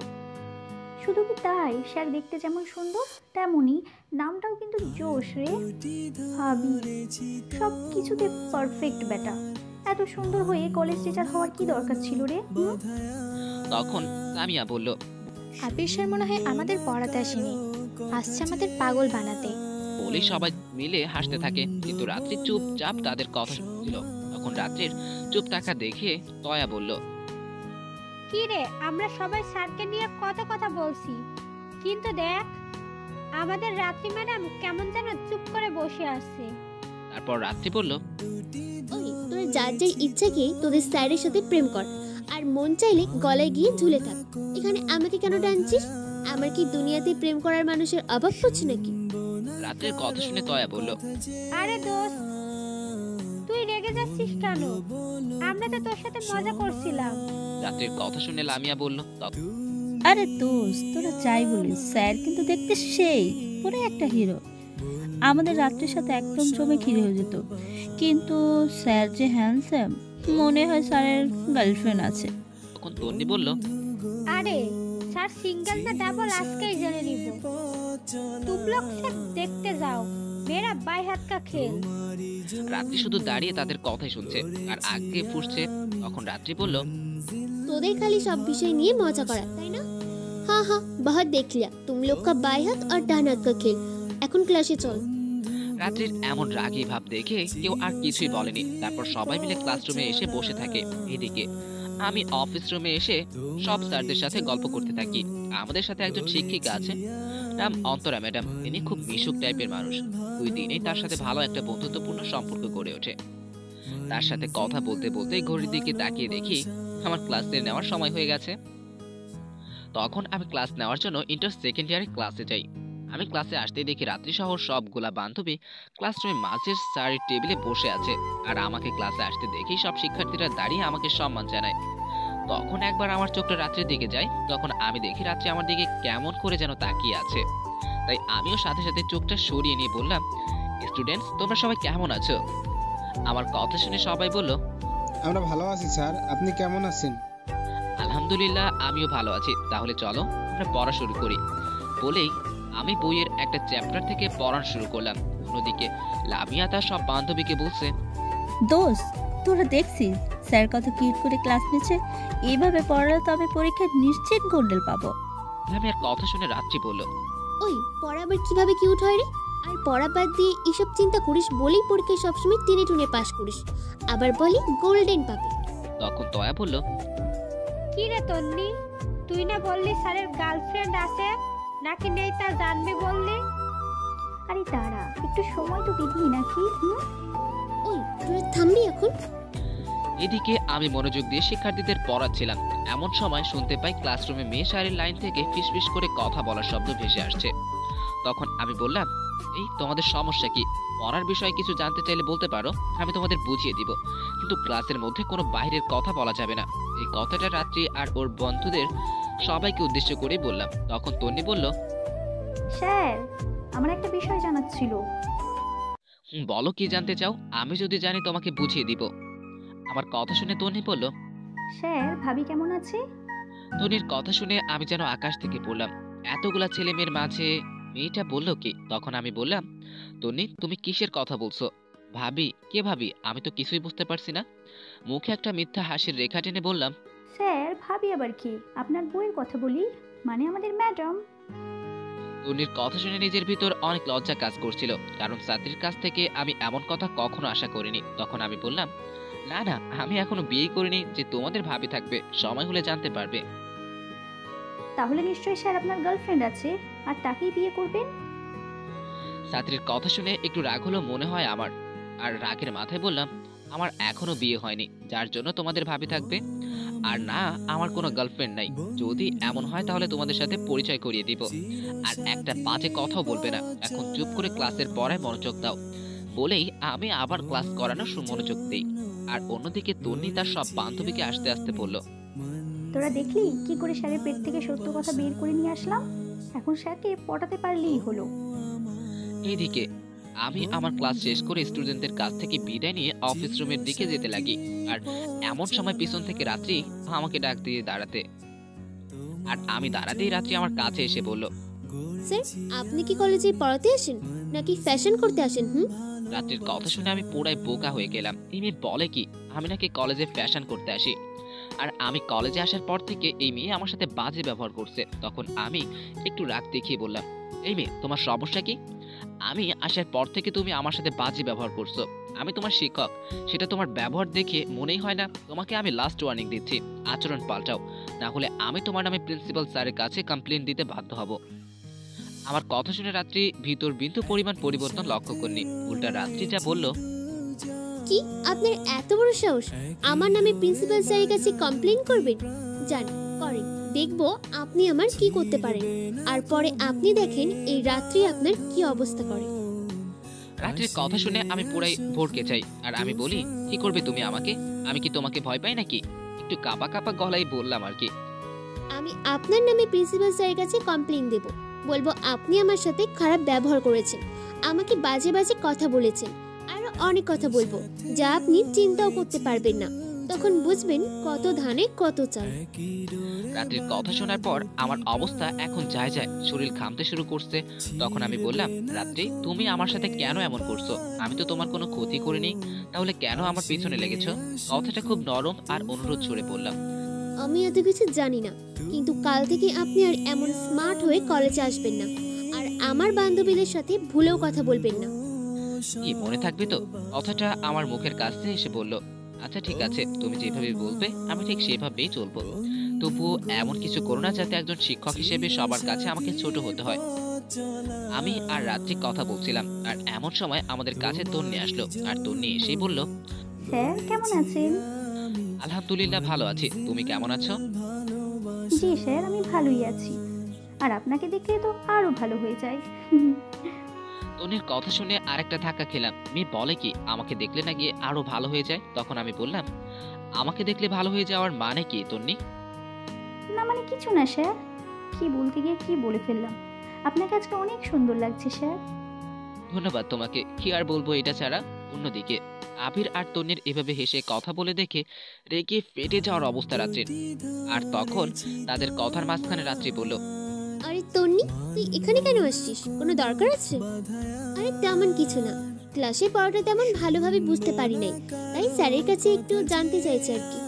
শুধু কি তাই, স্যার দেখতে যেমন সুন্দর তেমনই নামটাও কিন্তু জোশ রে। ভাবি সব কিছুতে পারফেক্ট বেটা। এত সুন্দর হয়ে কলেজ টিচার হওয়ার কি দরকার ছিল রে? তখন সামিয়া বলল, আবির স্যার মনে হয় আমাদের পড়াতে আসেনি, আসছে আমাদের পাগল বানাতে। বলে সবাই মিলে হাসতে থাকে। কিন্তু রাত্রি চুপচাপ তাদের কথা শুনছিল। তখন রাত্রির চুপ থাকা দেখে তয়া বলল, কি রে, আমরা সবাই স্যারকে নিয়ে কত কথা বলছি, কিন্তু দেখ আমাদের রাত্রি ম্যাডাম কেমন যেন চুপ করে বসে আছে। তারপর রাত্রি বলল, ওই তোরা যার যার ইচ্ছাকে তোদের স্যারের সাথে প্রেম কর, আর মন চাইলে গলায় গিয়ে ঝুলে থাক। এখানে আমাকে কেন টানছিস? আমার কি দুনিয়াতে প্রেম করার মানুষের অভাব পড়ছে নাকি? রাত্রির কথা শুনে তয়া বলল, আরে দোস্ত, তুই রেগে যাচ্ছিস কেন? আমরা তো তোর সাথে মজা করছিলাম। রাত্রির কথা শুনে লামিয়া বলল, আরে দোস্ত, তোরা যাই বলিস, স্যার কিন্তু দেখতে সেই পুরো একটা হিরো। আমাদের রাত্রির সাথে একদম জমে ক্ষীর হয়ে যেত, কিন্তু স্যার যে হ্যান্ডসাম, মনে হয় স্যারের গার্লফ্রেন্ড আছে। তখন তন্নি বলল, আরে স্যার সিঙ্গেল না ডাবল আজকেই জেনে নিব। তুম লোগ সির্ফ দেখতে যাও, মেরা বাই হাত কা খেল। রাত্রি শুধু দাঁড়িয়ে তাদের কথাই শুনছে আর আগে ফুসছে। তখন রাত্রি বলল, তোদের খালি সব বিষয় নিয়ে মজা করা, তাই না? হ্যাঁ হ্যাঁ, বহুত দেখ লিয়া তুম লোগ কা বাই হাত আর ডান হাত কা খেল। এখন ক্লাসে চল। রাত্রির এমন রাগী ভাব দেখে কেউ আর কিছুই বলেনি। তারপর সবাই মিলে ক্লাসরুমে এসে বসে থাকে। এদিকে আমি অফিস রুমে এসে সব স্যারদের সাথে গল্প করতে থাকি। আমাদের সাথে একজন শিক্ষিকা আছেন, নাম অন্তরা ম্যাডাম। তিনি খুব মিশুক টাইপের মানুষ। 2 দিনেই তার সাথে ভালো একটা বন্ধুত্বপূর্ণ সম্পর্ক গড়ে ওঠে। তার সাথে কথা বলতে বলতে ঘড়ির দিকে তাকিয়ে দেখি আমার ক্লাসে নেওয়ার সময় হয়ে গেছে। তখন আমি ক্লাস নেওয়ার জন্য ইন্টার সেকেন্ড ইয়ারে ক্লাসে যাই। আমি ক্লাসে আসতেই দেখি রাত্রি সহ সবগুলা বান্ধবী ক্লাসরুমে মাঝের স্যারের টেবিলে বসে আছে। আর আমাকে ক্লাসে আসতে দেখি সব শিক্ষার্থীরা দাঁড়িয়ে আমাকে সম্মান জানায়। তখন একবার আমার চোখটা রাত্রির দিকে যায়। তখন আমি দেখি রাত্রি আমার দিকে কেমন করে যেন তাকিয়ে আছে। তাই আমিও সাথে সাথে চোখটা সরিয়ে নিয়ে বললাম, স্টুডেন্টস, তোমরা সবাই কেমন আছো? আমার কথা শুনে সবাই বলল, আমরা ভালো আছি স্যার, আপনি কেমন আছেন? আলহামদুলিল্লাহ, আমিও ভালো আছি। তাহলে চলো আমরা পড়া শুরু করি। বলেই আমি বইয়ের একটা চ্যাপ্টার থেকে পড়া শুরু করলাম। অন্যদিকে লামিয়া তার সব বান্ধবীকে বলছে, দোস্ত, তোরা দেখছিস স্যার কত কিউট করে ক্লাস নিচ্ছে? এইভাবে পড়ালে তো আমি পরীক্ষায় নিশ্চিত গোল্ডেল পাবো। লামিয়ার কথা শুনে রাত্রি বলল, ওই পড়া আবার কিভাবে কিউট হয় রে? আর পড়া বাদ দিয়ে এসব চিন্তা করিস বলেই পরীক্ষায় সবসময় টেনে টুনে পাস করিস, আবার বলি গোল্ডেন পাবি। তখন তয়া বলল, কি রে তন্নি, তুই না বললি স্যারের গার্লফ্রেন্ড আছে নাকি নেই তা জানবি বললি? আরে দাঁড়া, একটু সময় তো দিবি নাকি? ওই তুই থামবি এখন? এদিকে আমি মনোযোগ দিয়ে শিক্ষার্থীদের পড়াচ্ছিলাম। এমন সময় শুনতে পাই ক্লাসরুমে মেয়ে শাড়ির লাইন থেকে ফিসফিস করে কথা বলার শব্দ ভেসে আসছে। তখন আমি বললাম, এই তোমাদের সমস্যা কি? পড়ার বিষয়ে কিছু জানতে চাইলে বলতে পারো, আমি তোমাদের বুঝিয়ে দিব, কিন্তু ক্লাসের মধ্যে কোনো বাইরের কথা বলা যাবে না। এই কথাটা রাত্রি আর ওর বন্ধুদের সবাইকে উদ্দেশ্য করেই বললাম। তখন তন্নি বলল, স্যার, আমার একটা বিষয় জানার ছিল। বলো, কি জানতে চাও? আমি যদি জানি তোমাকে বুঝিয়ে দিব। আমার কথা শুনে তন্নি বলল, স্যার, ভাবি কেমন আছে? তন্নির কথা শুনে আমি যেন আকাশ থেকে পড়লাম। এতগুলা ছেলে মেয়ের মাঝে মেয়েটা বলল কি? তখন আমি বললাম, তন্নি, তুমি কিসের কথা বলছো? ভাবি? কে ভাবি? আমি তো কিছুই বুঝতে পারছি না। মুখে একটা মিথ্যা হাসির রেখা টেনে বললাম, স্যার, ভাবি আবার কি? আপনার বইয়ের কথা বলি, মানে আমাদের ম্যাডাম। তন্নির কথা শুনে নিজের ভিতর অনেক লজ্জা কাজ করছিল, কারণ ছাত্রীর কাছ থেকে আমি এমন কথা কখনো আশা করিনি। তখন আমি বললাম, না না, আমি এখনো বিয়ে করিনি যে তোমাদের ভাবি থাকবে, সময় হলে জানতে পারবে। তাহলে নিশ্চয়ই স্যার আপনার গার্লফ্রেন্ড আছে আর তাকেই বিয়ে করবেন? ছাত্রীর কথা শুনে একটু রাগ হলো মনে হয় আমার, আর রাগের মাথায় বললাম, আমার এখনো বিয়ে হয়নি, যার জন্য তোমাদের ভাবি থাকবে। আর না, আমার কোনো গার্লফ্রেন্ড নাই। যদি এমন হয় তাহলে তোমাদের সাথে পরিচয় করিয়ে দিব। আর একটা বাজে কথাও বলবে না। এখন চুপ করে ক্লাসের পড়ায় মনোযোগ দাও। বলেই আমি আবার ক্লাস করানোর মনোযোগ দিই। আর অন্যদিকে তন্নি তার সব বান্ধবীকে আসতে আসতে বলল, তোরা দেখলি কি করে স্যারের পেট থেকে সত্য কথা বের করে নিয়ে আসলাম? এখন স্যারকে পটাতে পারলেই হলো। এইদিকে আমি আমার ক্লাস শেষ করে স্টুডেন্টদের কাছ থেকে বিদায় নিয়ে অফিস রুমের দিকে যেতে লাগি। আর এমন সময় পিছন থেকে রাত্রি আমাকে ডাক দিয়ে দাঁড়াতে, আর আমি দাঁড়াতেই রাত্রি আমার কাছে এসে বলল, স্যার, আপনি কি কলেজে পড়াতে আসেন নাকি ফ্যাশন করতে আসেন? রাত্রির কথা শুনে আমি পুরাই বোকা হয়ে গেলাম। এই মেয়ে বলে কি আমি নাকি কলেজে ফ্যাশন করতে আসি? আর আমি কলেজে আসার পর থেকে এই মেয়ে আমার সাথে বাজে ব্যবহার করছে। তখন আমি একটু রাগ দেখিয়ে বললাম, এই মেয়ে, তোমার সমস্যা কি? আমি আসার পর থেকে তুমি আমার সাথে বাজে ব্যবহার করছো। আমি তোমার শিক্ষক, সেটা তোমার ব্যবহার দেখে মনেই হয় না? তোমাকে আমি লাস্ট ওয়ার্নিং দিচ্ছি, আচরণ পাল্টাও, না হলে আমি তোমার নামে প্রিন্সিপাল স্যারের কাছে কমপ্লেন দিতে বাধ্য হব। আমার কথা শুনে রাত্রি ভিতর বিন্দু পরিমাণ পরিবর্তন লক্ষ্য করনি। উল্টা রাত্রি যা বলল, কি আপনার এত বড় সাহস আমার নামে প্রিন্সিপাল স্যারের কাছে কমপ্লেইন করবেন? যান, করেন, দেখবো আপনি আমার কি করতে পারেন। আর পরে আপনি দেখেন এই রাত্রি আপনার কি অবস্থা করে। রাত্রির কথা শুনে আমি পুরাই ভড়কে যাই আর আমি বলি, কি করবে তুমি আমাকে? আমি কি তোমাকে ভয় পাই নাকি? একটু কাঁপা কাঁপা গলায় বললাম আর কি। আমি আপনার নামে প্রিন্সিপাল স্যারের কাছে কমপ্লেইন দেব। বলবো আপনি আমার সাথে খারাপ ব্যবহার করেছেন, আমাকে বাজে বাজে কথা বলেছেন, আরো অনেক কথা বলবো যা আপনি চিন্তাও করতে পারবেন না। তখন বুঝবেন কত ধানে কত চাল। রাত্রির কথা শোনার পর আমার অবস্থা এখন যায় যায়, শরীর ঘামতে শুরু করছে। তখন আমি বললাম, রাত্রি তুমি আমার সাথে কেন এমন করছো? আমি তো তোমার কোনো ক্ষতি করিনি, তাহলে কেন আমার পিছনে লেগেছো? কথাটা খুব নরম আর অনুরোধ ছুড়ে বললাম। আমি এত কিছু জানি না, কিন্তু কাল থেকে আপনি আর এমন স্মার্ট হয়ে কলেজে আসবেন না, আর আমার বান্ধবীদের সাথে ভুলেও কথা বলবেন না। কি মনে থাকবে তো? কথাটা আমার মুখের কাছে এসে বলল, আচ্ছা ঠিক আছে, তুমি যেভাবে বলবে আমি ঠিক সেভাবেই চলবো। তবুও এমন কিছু করো না যাতে একজন শিক্ষক হিসেবে সবার কাছে আমাকে ছোট হতে হয়। আমি আর রাত্রি কথা বলছিলাম, আর এমন সময় আমাদের কাছে তন্নি আসলো। আর তন্নি এসেই বলল, স্যার কেমন আছেন? আলহামদুলিল্লাহ ভালো আছি, তুমি কেমন আছো? জি স্যার, আমি ভালোই আছি। আর আপনাকে দেখলে তো আরো ভালো হয়ে যায়। তন্নির কথা শুনে আরেকটা ধাক্কা খেলাম। মেয়ে বলে কি আমাকে দেখলে না গিয়ে আরো ভালো হয়ে যায়? তখন আমি বললাম, আমাকে দেখলে ভালো হয়ে যাওয়ার মানে কি তন্নি? না মানে কিছু না স্যার, কি বলতে গিয়ে কি বলে ফেললাম। আপনাকে আজকে অনেক সুন্দর লাগছে স্যার। ধন্যবাদ তোমাকে, কি আর বলবো এটা ছাড়া। অন্যদিকে আবির আর তন্নির এভাবে হেসে কথা বলে দেখে রেগে ফেটে যাওয়ার অবস্থা রাত্রির। আর তখন তাদের কথার মাঝখানে রাত্রি বলল, আরে তন্নি, তুই এখানে কেন আসছিস? কোনো দরকার আছে? আরে তেমন কিছু না, ক্লাসে পড়াটা তেমন ভালোভাবে বুঝতে পারি নাই, তাই স্যারের কাছে একটু জানতে চাইছি আর কি।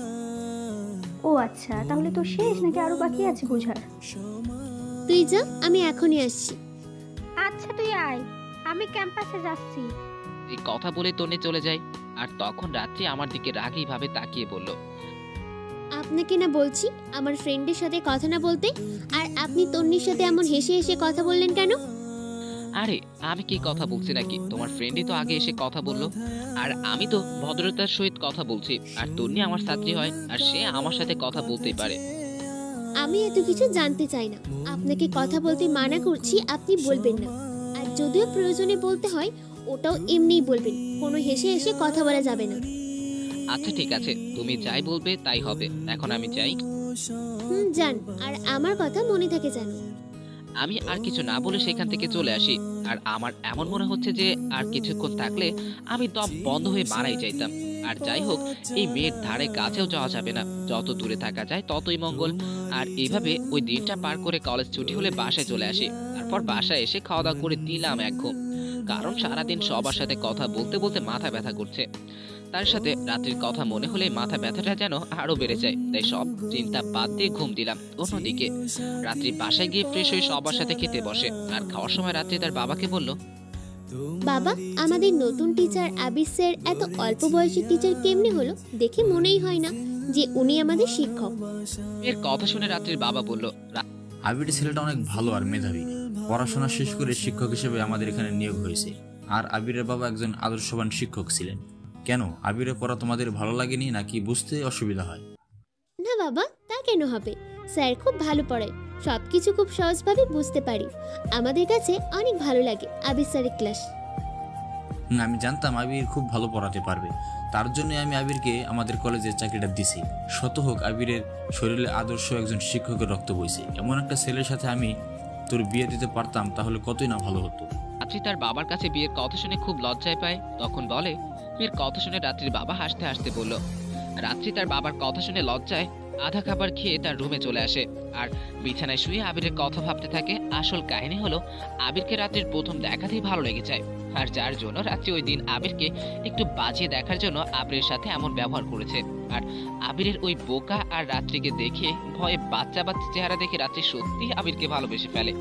ও আচ্ছা, তাহলে তো শেষ নাকি আরো বাকি আছে বোঝার? তুই যা, আমি এখনই আসছি। আচ্ছা তুই আয়, আমি ক্যাম্পাসে যাচ্ছি। এই কথা বলে তন্নি চলে যায়। আর তখন রাত্রি আমার দিকে রাগী ভাবে তাকিয়ে বলল, আপনাকে না বলছি আমার ফ্রেন্ডের সাথে কথা না বলতে, আর আপনি তন্নির সাথে এমন হেসে হেসে কথা বললেন কেন? আরে আমি কি কথা বলছি নাকি? তোমার ফ্রেন্ডই তো আগে এসে কথা বললো, আর আমি তো ভদ্রতার সহিত কথা বলছি। আর তন্নি আমার ছাত্রী হয়, আর সে আমার সাথে কথা বলতেই পারে। আমি এত কিছু জানতে চাই না, আপনাকে কথা বলতে মানা করছি, আপনি বলবেন না। আর যদিও প্রয়োজনে বলতে হয় ওটাও এমনিই বলবেন, কোনো হেসে হেসে কথা বলা যাবে না। আচ্ছা ঠিক আছে, তুমি যাই বলবে তাই হবে। এখন আমি যাই। যান, আর আমার কথা মনে থাকে জানো। আমি আর কিছু না বলে সেখান থেকে চলে আসি। আর আমার এমন মনে হচ্ছে যে আর কিছুক্ষণ থাকলে আমি দম বন্ধ হয়ে মারাই যাইতাম। আর যাই হোক, এই মেয়ের ধারে কাছেও যাওয়া যাবে না, যত দূরে থাকা যায় ততই মঙ্গল। আর এইভাবে ওই দিনটা পার করে কলেজ ছুটি হলে বাসায় চলে আসি। তারপর বাসায় এসে খাওয়া দাওয়া করে দিলাম এক ঘুম, কারণ সারাদিন সবার সাথে কথা বলতে বলতে মাথা ব্যথা করছে। তার সাথে রাত্রির কথা মনে হলে মাথা ব্যথাটা যেন আরো বেড়ে যায়, তাই সব চিন্তা বাদ দিয়ে ঘুম দিলাম। অন্যদিকে রাত্রি বাসায় গিয়ে ফ্রেশ হয়ে সবার সাথে খেতে বসে। আর খাওয়ার সময় রাত্রি তার বাবাকে বলল, বাবা, আমাদের নতুন টিচার আবির স্যার এত অল্প বয়সী টিচার কেমনে হলো? দেখে মনেই হয় না যে উনি আমাদের শিক্ষক। এর কথা শুনে রাত্রির বাবা বলল, আবির ছেলেটা অনেক ভালো আর মেধাবী, পড়াশোনা শেষ করে শিক্ষক হিসেবে আমাদের এখানে নিয়োগ হয়েছে। আর আবিরের বাবা একজন আদর্শবান শিক্ষক ছিলেন। কেন, আবিরের পড়া তোমাদের ভালো লাগেনি নাকি বুঝতে অসুবিধা হয়? না বাবা, তা কেন হবে? স্যার খুব ভালো পড়ায়, সবকিছু খুব সহজভাবে বুঝতে পারি। আমাদের কাছে অনেক ভালো লাগে আবির স্যারের ক্লাস। আমি জানতাম আবির খুব ভালো পড়াতে পারবে, তার জন্য আমি আবিরকে আমাদের কলেজে চাকরিটা দিছি। শত হোক, আবিরের শরীরে আদর্শ একজন শিক্ষকের রক্ত বইছে। এমন একটা ছেলের সাথে আমি তোর বিয়ে দিতে পারতাম, তাহলে কতই না ভালো হতো। রাত্রি তার বাবার কাছে বিয়ের কথা শুনে খুব লজ্জায় পায়। তখন বলে, মেয়ের কথা শুনে রাত্রির বাবা হাসতে হাসতে বলল। রাত্রি তার বাবার কথা শুনে লজ্জায় আধা খাবার খেয়ে তার রুমে চলে আসে। আর বিছানায় শুয়ে আবিরের কথা ভাবতে থাকে। আসল কাহিনী হলো, আবিরকে রাত্রির প্রথম দেখাতেই ভালো লেগে যায়, আর যার জন্য রাত্রি ওই দিন আবিরকে একটু বাজিয়ে দেখার জন্য আবিরের সাথে এমন ব্যবহার করেছে। আর আবিরের ওই বোকা আর রাত্রিকে দেখে ভয়ে বাচ্চা বাচ্চা চেহারা দেখে রাত্রি সত্যি আবিরকে ভালোবেসে ফেলে।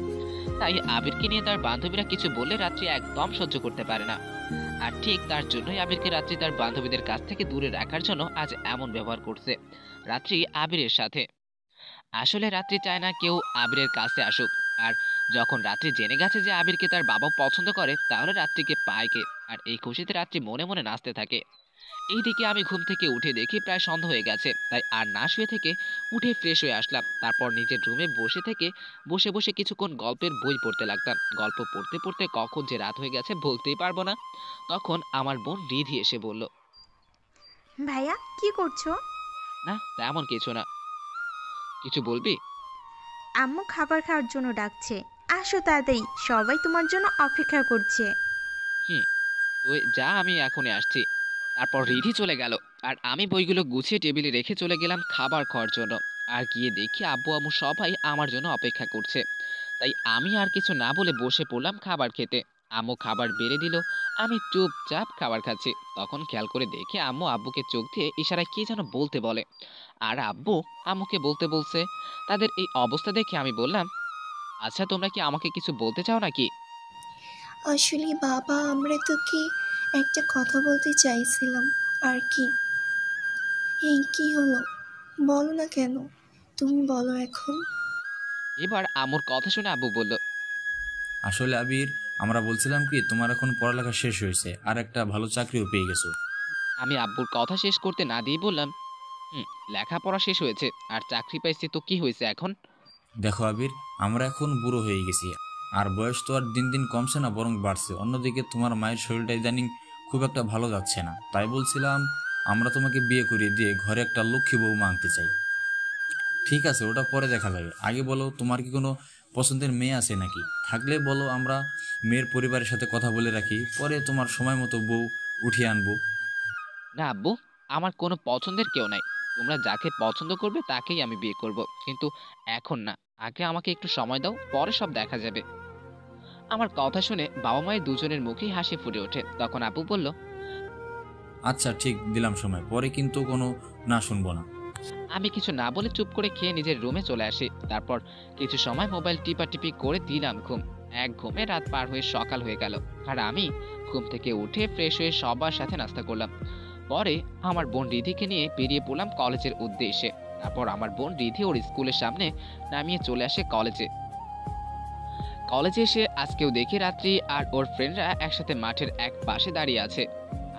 তাই আবিরকে নিয়ে তার বান্ধবীরা কিছু বললে রাত্রি একদম সহ্য করতে পারে না। আর ঠিক তার জন্যই আবিরকে রাত্রি তার বান্ধবীদের কাছ থেকে দূরে রাখার জন্য আজ এমন ব্যবহার করছে রাত্রি আবিরের সাথে। আসলে রাত্রি চায় না কেউ আবিরের কাছে আসুক। আর যখন রাত্রি জেনে গেছে যে আবিরকে তার বাবা পছন্দ করে, তাহলে রাত্রিকে পায় কে। আর এই খুশিতে রাত্রি মনে মনে নাচতে থাকে। এইদিকে আমি ঘুম থেকে উঠে দেখি প্রায় সন্ধ্যা হয়ে গেছে, তাই আর না শুয়ে থেকে উঠে ফ্রেশ হয়ে আসলাম। তারপর নিজের রুমে বসে থেকে বসে বসে কিছুক্ষণ গল্পের বই পড়তে লাগলাম। গল্প পড়তে পড়তে কখন যে রাত হয়ে গেছে বলতেই পারবো না। তখন আমার বোন রিধি এসে বলল, ভাইয়া কি করছো? না তেমন কিছু না। কিছু বলবি? আম্মু খাবার খাওয়ার জন্য ডাকছে, আসো তাড়াতাড়ি, সবাই তোমার জন্য অপেক্ষা করছে। হুম, তুই যা, আমি এখনই আসছি। তারপর রিধি চলে গেল, আর আমি বইগুলো গুছিয়ে টেবিলে রেখে চলে গেলাম খাবার খাওয়ার জন্য। আর গিয়ে দেখি আব্বু আম্মু সবাই আমার জন্য অপেক্ষা করছে। তাই আমি আর কিছু না বলে বসে পড়লাম খাবার খেতে। আম্মু খাবার বেড়ে দিল, আমি চুপচাপ খাবার খাচ্ছি। তখন খেয়াল করে দেখে আম্মু আব্বুকে চোখ দিয়ে ইশারায় কি যেন বলতে বলে, আর আব্বু আম্মুকে বলতে বলছে। তাদের এই অবস্থা দেখে আমি বললাম, আচ্ছা তোমরা কি আমাকে কিছু বলতে চাও নাকি? আসলে বাবা, আমরা তোকে একটা কথা বলতে চাইছিলাম আর কি। এই কি হলো, বলো না কেন, তুমি বলো এখন। এবার আম্মুর কথা শুনে আব্বু বলল, আসলে আবির, আমরা বলছিলাম কি, তোমার এখন পড়ালেখা শেষ হয়েছে আর একটা ভালো চাকরিও পেয়ে গেছো। আমি আব্বুর কথা শেষ করতে না দিয়ে বললাম, লেখাপড়া শেষ হয়েছে আর চাকরি পাইছি তো কি হয়েছে এখন? দেখো আবির, আমরা এখন বুড়ো হয়ে গেছি, আর বয়স তো আর দিন দিন কমছে না, বরং বাড়ছে। অন্যদিকে তোমার মায়ের শরীরটা ইদানিং খুব একটা ভালো যাচ্ছে না, তাই বলছিলাম আমরা তোমাকে বিয়ে করিয়ে দিয়ে ঘরে একটা লক্ষ্মী বউ আনতে চাই। ঠিক আছে, ওটা পরে দেখা যাবে, আগে বলো তোমার কি কোনো পছন্দের মেয়ে আছে নাকি? থাকলে বলো, আমরা মেয়ের পরিবারের সাথে কথা বলে রাখি, পরে তোমার সময় মতো বউ উঠিয়ে আনবো। না আব্বু, আমার কোনো পছন্দের কেউ নাই। তোমরা যাকে পছন্দ করবে তাকেই আমি বিয়ে করব, কিন্তু এখন না। আগে আমাকে একটু সময় দাও, পরে সব দেখা যাবে। আমার কথা শুনে বাবা মায়ের দুজনের মুখেই হাসি ফুটে ওঠে। তখন আব্বু বলল, আচ্ছা ঠিক, দিলাম সময়, পরে কিন্তু কোনো না শুনবো না। আমি কিছু না বলে চুপ করে খেয়ে নিজের রুমে চলে আসি। তারপর কিছু সময় মোবাইল টিপাটিপি করে দিলাম ঘুম। এক ঘুমে রাত পার হয়ে সকাল হয়ে গেল, আর আমি ঘুম থেকে উঠে ফ্রেশ হয়ে সবার সাথে নাস্তা করলাম। পরে আমার বোন রিধিকে নিয়ে বেরিয়ে পড়লাম কলেজের উদ্দেশ্যে। তারপর আমার বোন রিধি ওর স্কুলের সামনে নামিয়ে চলে আসে কলেজে। কলেজে এসে আজকেও দেখি রাত্রি আর ওর ফ্রেন্ডরা একসাথে মাঠের এক পাশে দাঁড়িয়ে আছে।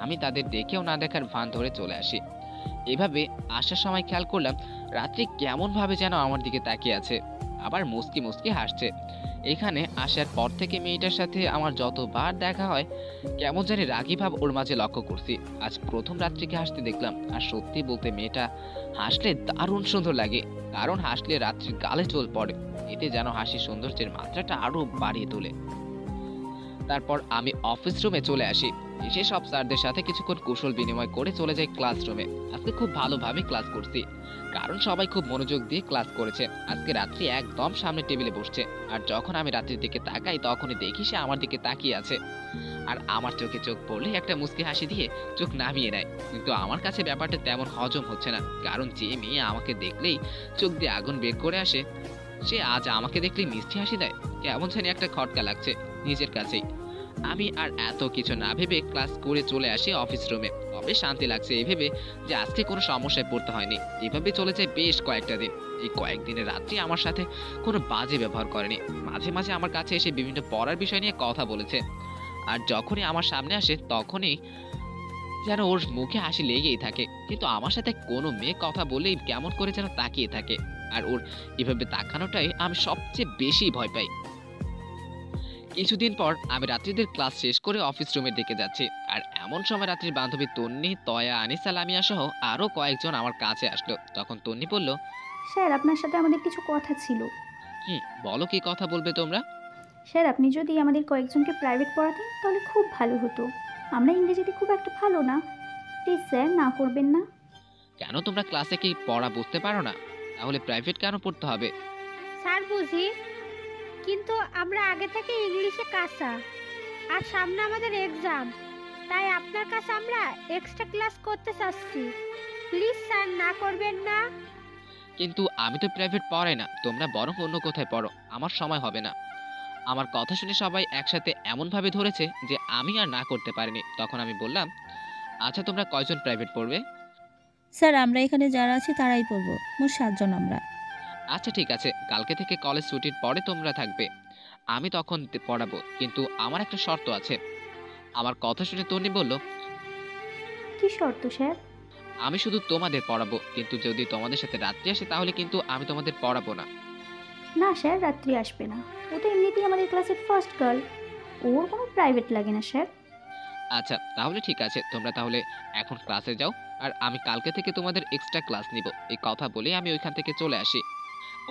আমি তাদের দেখেও না দেখার ভান ধরে চলে আসি। এভাবে আসার সময় খেয়াল করলাম রাত্রি কেমন ভাবে যেন আমার দিকে তাকিয়ে আছে, আবার মুস্কি মুস্কি হাসছে। এখানে আসার পর থেকে মেয়েটার সাথে আমার যতবার দেখা হয় কেমন জানি রাগী ভাব ওর মাঝে লক্ষ্য করছি। আজ প্রথম রাত্রিকে হাসতে দেখলাম, আর সত্যি বলতে মেয়েটা হাসলে দারুণ সুন্দর লাগে, কারণ হাসলে রাত্রির গালে চোল পড়ে। এতে যেন হাসি সৌন্দর্যের মাত্রাটা আরো বাড়িয়ে তোলে। তারপর আমি অফিস রুমে চলে আসি। এসে সব স্যারদের সাথে কিছুক্ষণ কুশল বিনিময় করে চলে যাই ক্লাসরুমে। আজকে খুব ভালোভাবে ক্লাস করছি, কারণ সবাই খুব মনোযোগ দিয়ে ক্লাস করেছে। আজকে রাত্রি একদম সামনে টেবিলে বসছে, আর যখন আমি রাত্রির দিকে তাকাই তখনই দেখি সে আমার দিকে তাকিয়ে আছে, আর আমার চোখে চোখ পড়লে একটা মুচকি হাসি দিয়ে চোখ নামিয়ে নেয়। কিন্তু আমার কাছে ব্যাপারটা তেমন হজম হচ্ছে না, কারণ যে মেয়ে আমাকে দেখলেই চোখ দিয়ে আগুন বের করে আসে, সে আজ আমাকে দেখলেই মিষ্টি হাসি দেয়। কেমন জানি একটা খটকা লাগছে নিজের কাছেই। আমি আর এত কিছু না ভেবে ক্লাস করে চলে আসি অফিস রুমে। তবে শান্তি লাগছে এই ভেবে যে আজকে কোনো সমস্যায় পড়তে হয়নি। এভাবে চলে যায় বেশ কয়েকটা দিন। এই কয়েকদিনের রাত্রি আমার সাথে কোনো বাজে ব্যবহার করেনি। মাঝে মাঝে আমার কাছে এসে বিভিন্ন পড়ার বিষয় নিয়ে কথা বলেছে, আর যখনই আমার সামনে আসে তখনই যেন ওর মুখে হাসি লেগেই থাকে। কিন্তু আমার সাথে কোনো মেয়ে কথা বললেই কেমন করে যেন তাকিয়ে থাকে, আর ওর এভাবে তাকানোটাই আমি সবচেয়ে বেশি ভয় পাই। কিছুদিন পর আমি রাত্রিদের ক্লাস শেষ করে অফিস রুমের দিকে যাচ্ছি, আর এমন সময় রাত্রির বান্ধবী তন্নি, তয়া, আনিসা, লামিয়া সহ আরো কয়েকজন আমার কাছে আসলো। তখন তন্নি বলল, স্যার আপনার সাথে আমাদের কিছু কথা ছিল। বলো, কি কথা বলবে তোমরা? স্যার আপনি যদি আমাদের কয়েকজনকে প্রাইভেট পড়াতেন তাহলে খুব ভালো হতো। আমরা ইংরেজিতে খুব একটা ভালো না, প্লিজ স্যার না করবেন না। কেন, তোমরা ক্লাসে কি পড়া বুঝতে পারো না? তাহলে প্রাইভেট কেন পড়তে হবে? স্যার বুঝি, কিন্তু আমরা আগে থেকে ইংলিশে কাঁচা, আর সামনে আমাদের এক্সাম, তাই আপনার কাছে আমরা এক্সট্রা ক্লাস করতে চাচ্ছি। প্লিজ স্যার না করবেন না। কিন্তু আমি তো প্রাইভেট পড়াই না, তোমরা বরং অন্য কোথায় পড়ো, আমার সময় হবে না। আমার কথা শুনে সবাই একসাথে এমন ভাবে ধরেছে যে আমি আর না করতে পারিনি। তখন আমি বললাম, আচ্ছা তোমরা কয়জন প্রাইভেট পড়বে? স্যার আমরা এখানে যারা আছি তারাই পড়বো, মোট 7 জন আমরা। আচ্ছা ঠিক আছে, কালকে থেকে কলেজ ছুটির পরে তোমরা থাকবে, আমি তখন পড়াবো, কিন্তু আমার একটা শর্ত আছে। আমার কথা শুনে তন্নি বলল, কি শর্ত স্যার? আমি শুধু তোমাদের পড়াবো, কিন্তু যদি তোমাদের সাথে রাত্রি আসে তাহলে কিন্তু আমি তোমাদের পড়াবো না। না স্যার, রাত্রি আসবে না। ও তো এমনিতেই আমাদের ক্লাসের ফার্স্ট গার্ল, ওর কোনো প্রাইভেট লাগে না স্যার। আচ্ছা তাহলে ঠিক আছে, তোমরা তাহলে এখন ক্লাসে যাও, আর আমি কালকে থেকে তোমাদের এক্সট্রা ক্লাস নিব। এই কথা বলে আমি ওইখান থেকে চলে আসি।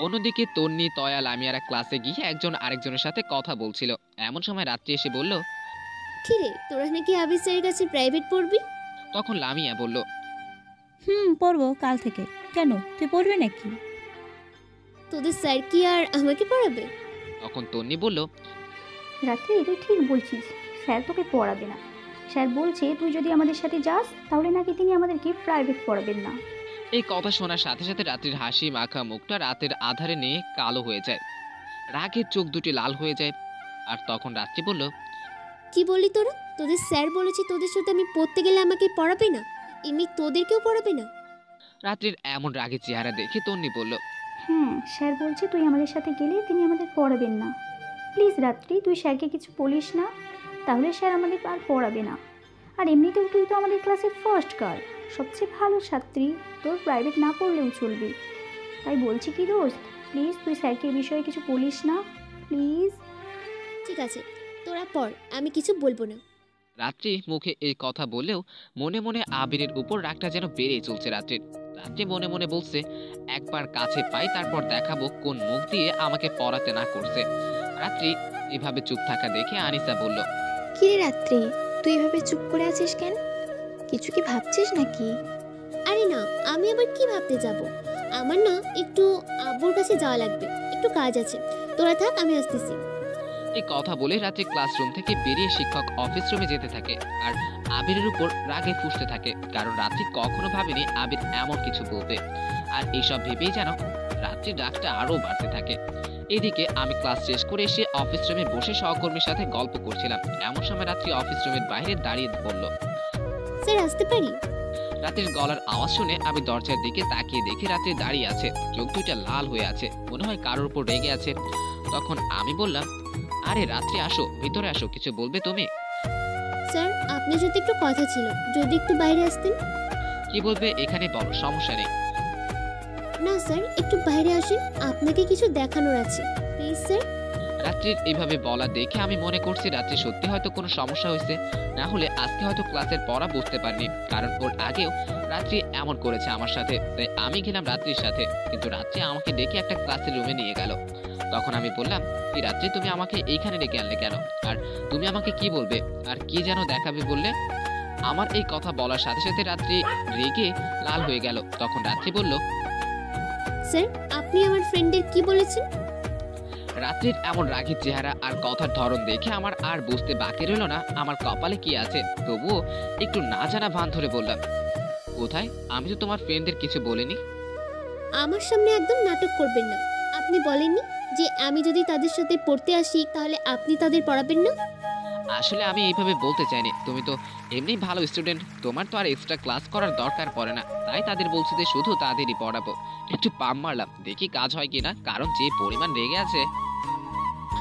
অন্যদিকে তন্নি, তয়া, লামিয়ারা ক্লাসে গিয়ে একজন আরেকজনের সাথে কথা বলছিল। এমন সময় রাত্রি এসে বলল, কিরে তোরা নাকি আবির স্যারের কাছে প্রাইভেট পড়বি? তখন লামিয়া বলল, পড়বো কাল থেকে। কেন, তুই পড়বি নাকি? তোদের স্যার কি আর আমাকে পড়াবে? তখন তন্নি বলল, রাত্রি তুই ঠিক বলছিস, স্যার তোকে পড়াবে না। স্যার বলছে তুই যদি আমাদের সাথে যাস তাহলে নাকি তিনি আমাদেরকে প্রাইভেট পড়াবেন না। এই কথা শোনার সাথে সাথে রাত্রির হাসি মাখা মুখটা রাতের আধারে নিয়ে কালো হয়ে যায়, রাগের চোখ দুটি লাল হয়ে যায়। আর তখন রাত্রি বলল, কি বলি তোরা? তোদের স্যার বলেছে তোদের সাথে আমি পড়তে গেলে আমাকে পড়াবে না, এমনি তোদেরকেও পড়াবে না? রাত্রির এমন রাগের চেহারা দেখে তন্নি বলল, হ্যাঁ, স্যার বলছে তুই আমাদের সাথে গেলে তিনি আমাদের পড়াবেন না। প্লিজ রাত্রি, তুই স্যারকে কিছু বলিস না, তাহলে স্যার আমাদের আর পড়াবে না। আর এমনিতেও তুই তো আমাদের ক্লাসের ফার্স্ট গার্ল, সবচেয়ে ভালো ছাত্রী, তোর প্রাইভেট না পড়লেও চলবে। তাই বলছি কি দোস্ত, প্লিজ তুই স্যারকে এই বিষয়ে কিছু বলিস না, প্লিজ। ঠিক আছে, তোরা পড়, আমি কিছু বলবো না। রাত্রি মুখে এই কথা বললেও মনে মনে আবিরের উপর রাগটা যেন বেড়েই চলছে রাত্রির। রাত্রি মনে মনে বলছে, একবার কাছে পাই তারপর দেখাবো কোন মুখ দিয়ে আমাকে পড়াতে না করছে। রাত্রি এভাবে চুপ থাকা দেখে আনিসা বলল, কিরে রাত্রি, তুই এভাবে চুপ করে আছিস কেন? কিছু কি ভাবছিস নাকি? আরে না, আমি আবার কি ভাবতে যাব? আমার না একটু আব্বুর কাছে যাওয়া লাগবে, একটু কাজ আছে। তোরা থাক, আমি আসতেছি। এই কথা বলে রাত্রি ক্লাসরুম থেকে বেরিয়ে শিক্ষক অফিস রুমে যেতে থাকে, আর আবিরের উপর রাগে ফুঁসতে থাকে, কারণ রাত্রি কখনো ভাবেনি আবির এমন কিছু বলবে। আর এইসব ভেবেই যেন রাত্রির রাগটা আরো বাড়তে থাকে। এদিকে আমি ক্লাস শেষ করে এসে অফিস রুমে বসে সহকর্মীর সাথে গল্প করছিলাম। এমন সময় রাত্রি অফিস রুমের বাইরে দাঁড়িয়ে বলল, স্যার আসতে পারি? রাত্রির গলার আওয়াজ শুনে আমি দরজার দিকে তাকিয়ে দেখি রাত্রি দাঁড়িয়ে আছে, চোখ দুইটা লাল হয়ে আছে, মনে হয় কারোর উপর রেগে আছে। তখন আমি বললাম, আরে রাত্রি আসো, ভিতরে আসো, কিছু বলবে তুমি? স্যার আপনার সাথে একটু কথা ছিল, যদি একটু বাইরে আসতেন। কি বলবে এখানে বলো, সমস্যা নেই। না স্যার, একটু বাইরে আসেন, আপনাকে কিছু দেখানোর আছে, প্লিজ স্যার। রাত্রির এইভাবে বলা দেখে আমি মনে করছি রাত্রি সত্যি হয়তো কোনো সমস্যা হয়েছে, না হলে আজকে হয়তো ক্লাসের পড়া বুঝতে পারিনি, কারণ ওর আগেও রাত্রি এমন করেছে আমার সাথে। তাই আমি গেলাম রাত্রির সাথে, কিন্তু রাত্রি আমাকে ডেকে একটা ক্লাসের রুমে নিয়ে গেল। তখন আমি বললাম, কি রাত্রি, তুমি আমাকে এইখানে ডেকে আনলে কেন? আর তুমি আমাকে কি বলবে আর কি যেন দেখাবে বললে? আমার এই কথা বলার সাথে সাথে রাত্রি রেগে লাল হয়ে গেল। তখন রাত্রি বলল, স্যার আপনি আমার ফ্রেন্ডের কি বলেছেন? রাত্রির এমন রাগের চেহারা আর কথার ধরন দেখে আমার আর বুঝতে বাকি রইল না আমার কপালে কি আছে। তবুও একটু না জানা ভান ধরে বললাম, কোথায়? আমি তো তোমার ফ্রেন্ডদের কিছু বলিনি। আমার সামনে একদম নাটক করবেন না। আপনি বলেননি যে আমি যদি তাদের সাথে পড়তে আসি তাহলে আপনি তাদের পড়াবেন না? আসলে আমি এইভাবে বলতে চাইনি, তুমি তো এমনি ভালো স্টুডেন্ট, তোমার তো আর এক্সট্রা ক্লাস করার দরকার পড়ে না, তাই তাদের বলছি যে শুধু তাদেরই পড়াবো। একটু পাম মারলাম, দেখি কাজ হয় কিনা, কারণ যে পরিমাণ রেগে আছে।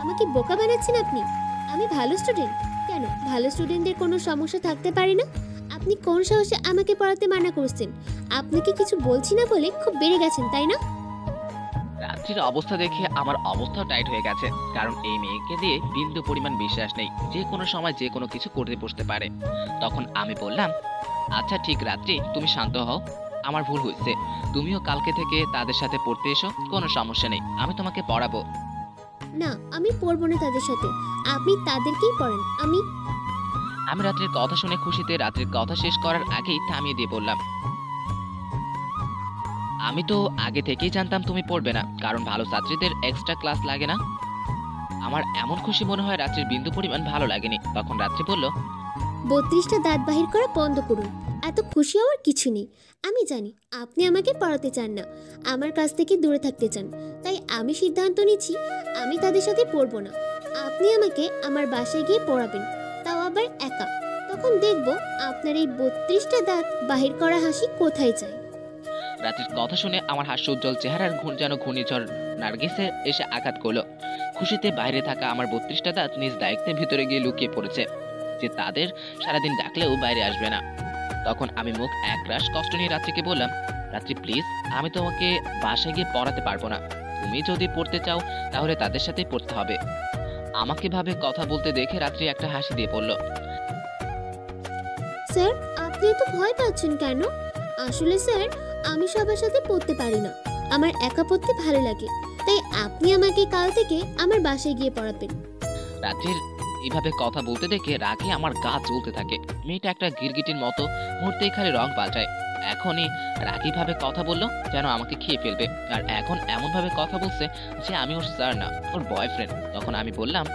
আমাকে বোকা বানাচ্ছেন আপনি? আমি ভালো স্টুডেন্ট, কেন ভালো স্টুডেন্টদের কোনো সমস্যা থাকতে পারে না? আপনি কোন সাহসে আমাকে পড়াতে মানা করছেন? আপনাকে কিছু বলছি না বলে খুব বেড়ে গেছেন, তাই না? রাত্রির অবস্থা দেখে আমার অবস্থাও টাইট হয়ে গেছে, কারণ এই মেয়েকে দিয়ে বিন্দু পরিমাণ বিশ্বাস নেই, যে কোনো সময় যে কোনো কিছু করতে বসতে পারে। তখন আমি বললাম, আচ্ছা ঠিক রাত্রি, তুমি শান্ত হও, আমার ভুল হয়েছে, তুমিও কালকে থেকে তাদের সাথে পড়তে এসো, কোনো সমস্যা নেই, আমি তোমাকে পড়াবো। না, আমি পড়বো না তাদের সাথে, আপনি তাদেরকেই পড়ান। আমি রাত্রির কথা শুনে খুশিতে রাত্রির কথা শেষ করার আগেই থামিয়ে দিয়ে বললাম, আমি তো আগে থেকেই জানতাম তুমি পড়বে না, কারণ ভালো ছাত্রীদের এক্সট্রা ক্লাস লাগে না। আমার এমন খুশি মনে হয় রাত্রির বিন্দু পরিমাণ ভালো লাগেনি। তখন রাত্রি বলল, 32টা দাঁত বাহির করা বন্ধ করুন, এত খুশি হওয়ার কিছু নেই। আমি জানি আপনি আমাকে পড়াতে চান না, আমার কাছ থেকে দূরে থাকতে চান, তাই আমি সিদ্ধান্ত নিচ্ছি আমি তাদের সাথে পড়বো না। আপনি আমাকে আমার বাসায় গিয়ে পড়াবেন, তাও আবার একা। তখন দেখব আপনার এই 32টা দাঁত বাহির করা হাসি কোথায় যায়। রাত্রির কথা শুনে আমার হাস্য উজ্জ্বল চেহারার যেন ঘূর্ণিঝড় নার্গিসে এসে আঘাত করলো। খুশিতে বাইরে থাকা আমার 32টা দাঁত নিজ দায়িত্বের ভিতরে গিয়ে লুকিয়ে পড়েছে, যে তাদের সারাদিন ডাকলেও বাইরে আসবে না। তখন আমি মুখ একরাশ কষ্ট নিয়ে রাত্রিকে বললাম, রাত্রি প্লিজ, আমি তোমাকে বাসায় গিয়ে পড়াতে পারবো না। তুমি যদি পড়তে চাও তাহলে তাদের সাথেই পড়তে হবে। আমাকে ভাবে কথা বলতে দেখে রাত্রি একটা হাসি দিয়ে বলল, স্যার, আপনি এত ভয় পাচ্ছেন কেন? আসলে স্যার, আমি সবার সাথে পড়তে পারি না, আমার একা পড়তে ভালো লাগে, তাই আপনি আমাকে কাল থেকে আমার বাসায় গিয়ে পড়াবেন। রাত্রির এইভাবে কথা বলতে দেখে রাগে আমার গা জ্বলতে থাকে। মেয়েটা একটা গিরগিটির মতো মুহূর্তেই খালি রং পাল্টায়। এখনই রাগী ভাবে কথা বললো যেন আমাকে খেয়ে ফেলবে, আর এখন এমন ভাবে কথা বলছে যে আমি ওর স্যার না, ওর বয়ফ্রেন্ড। তখন আমি বললাম,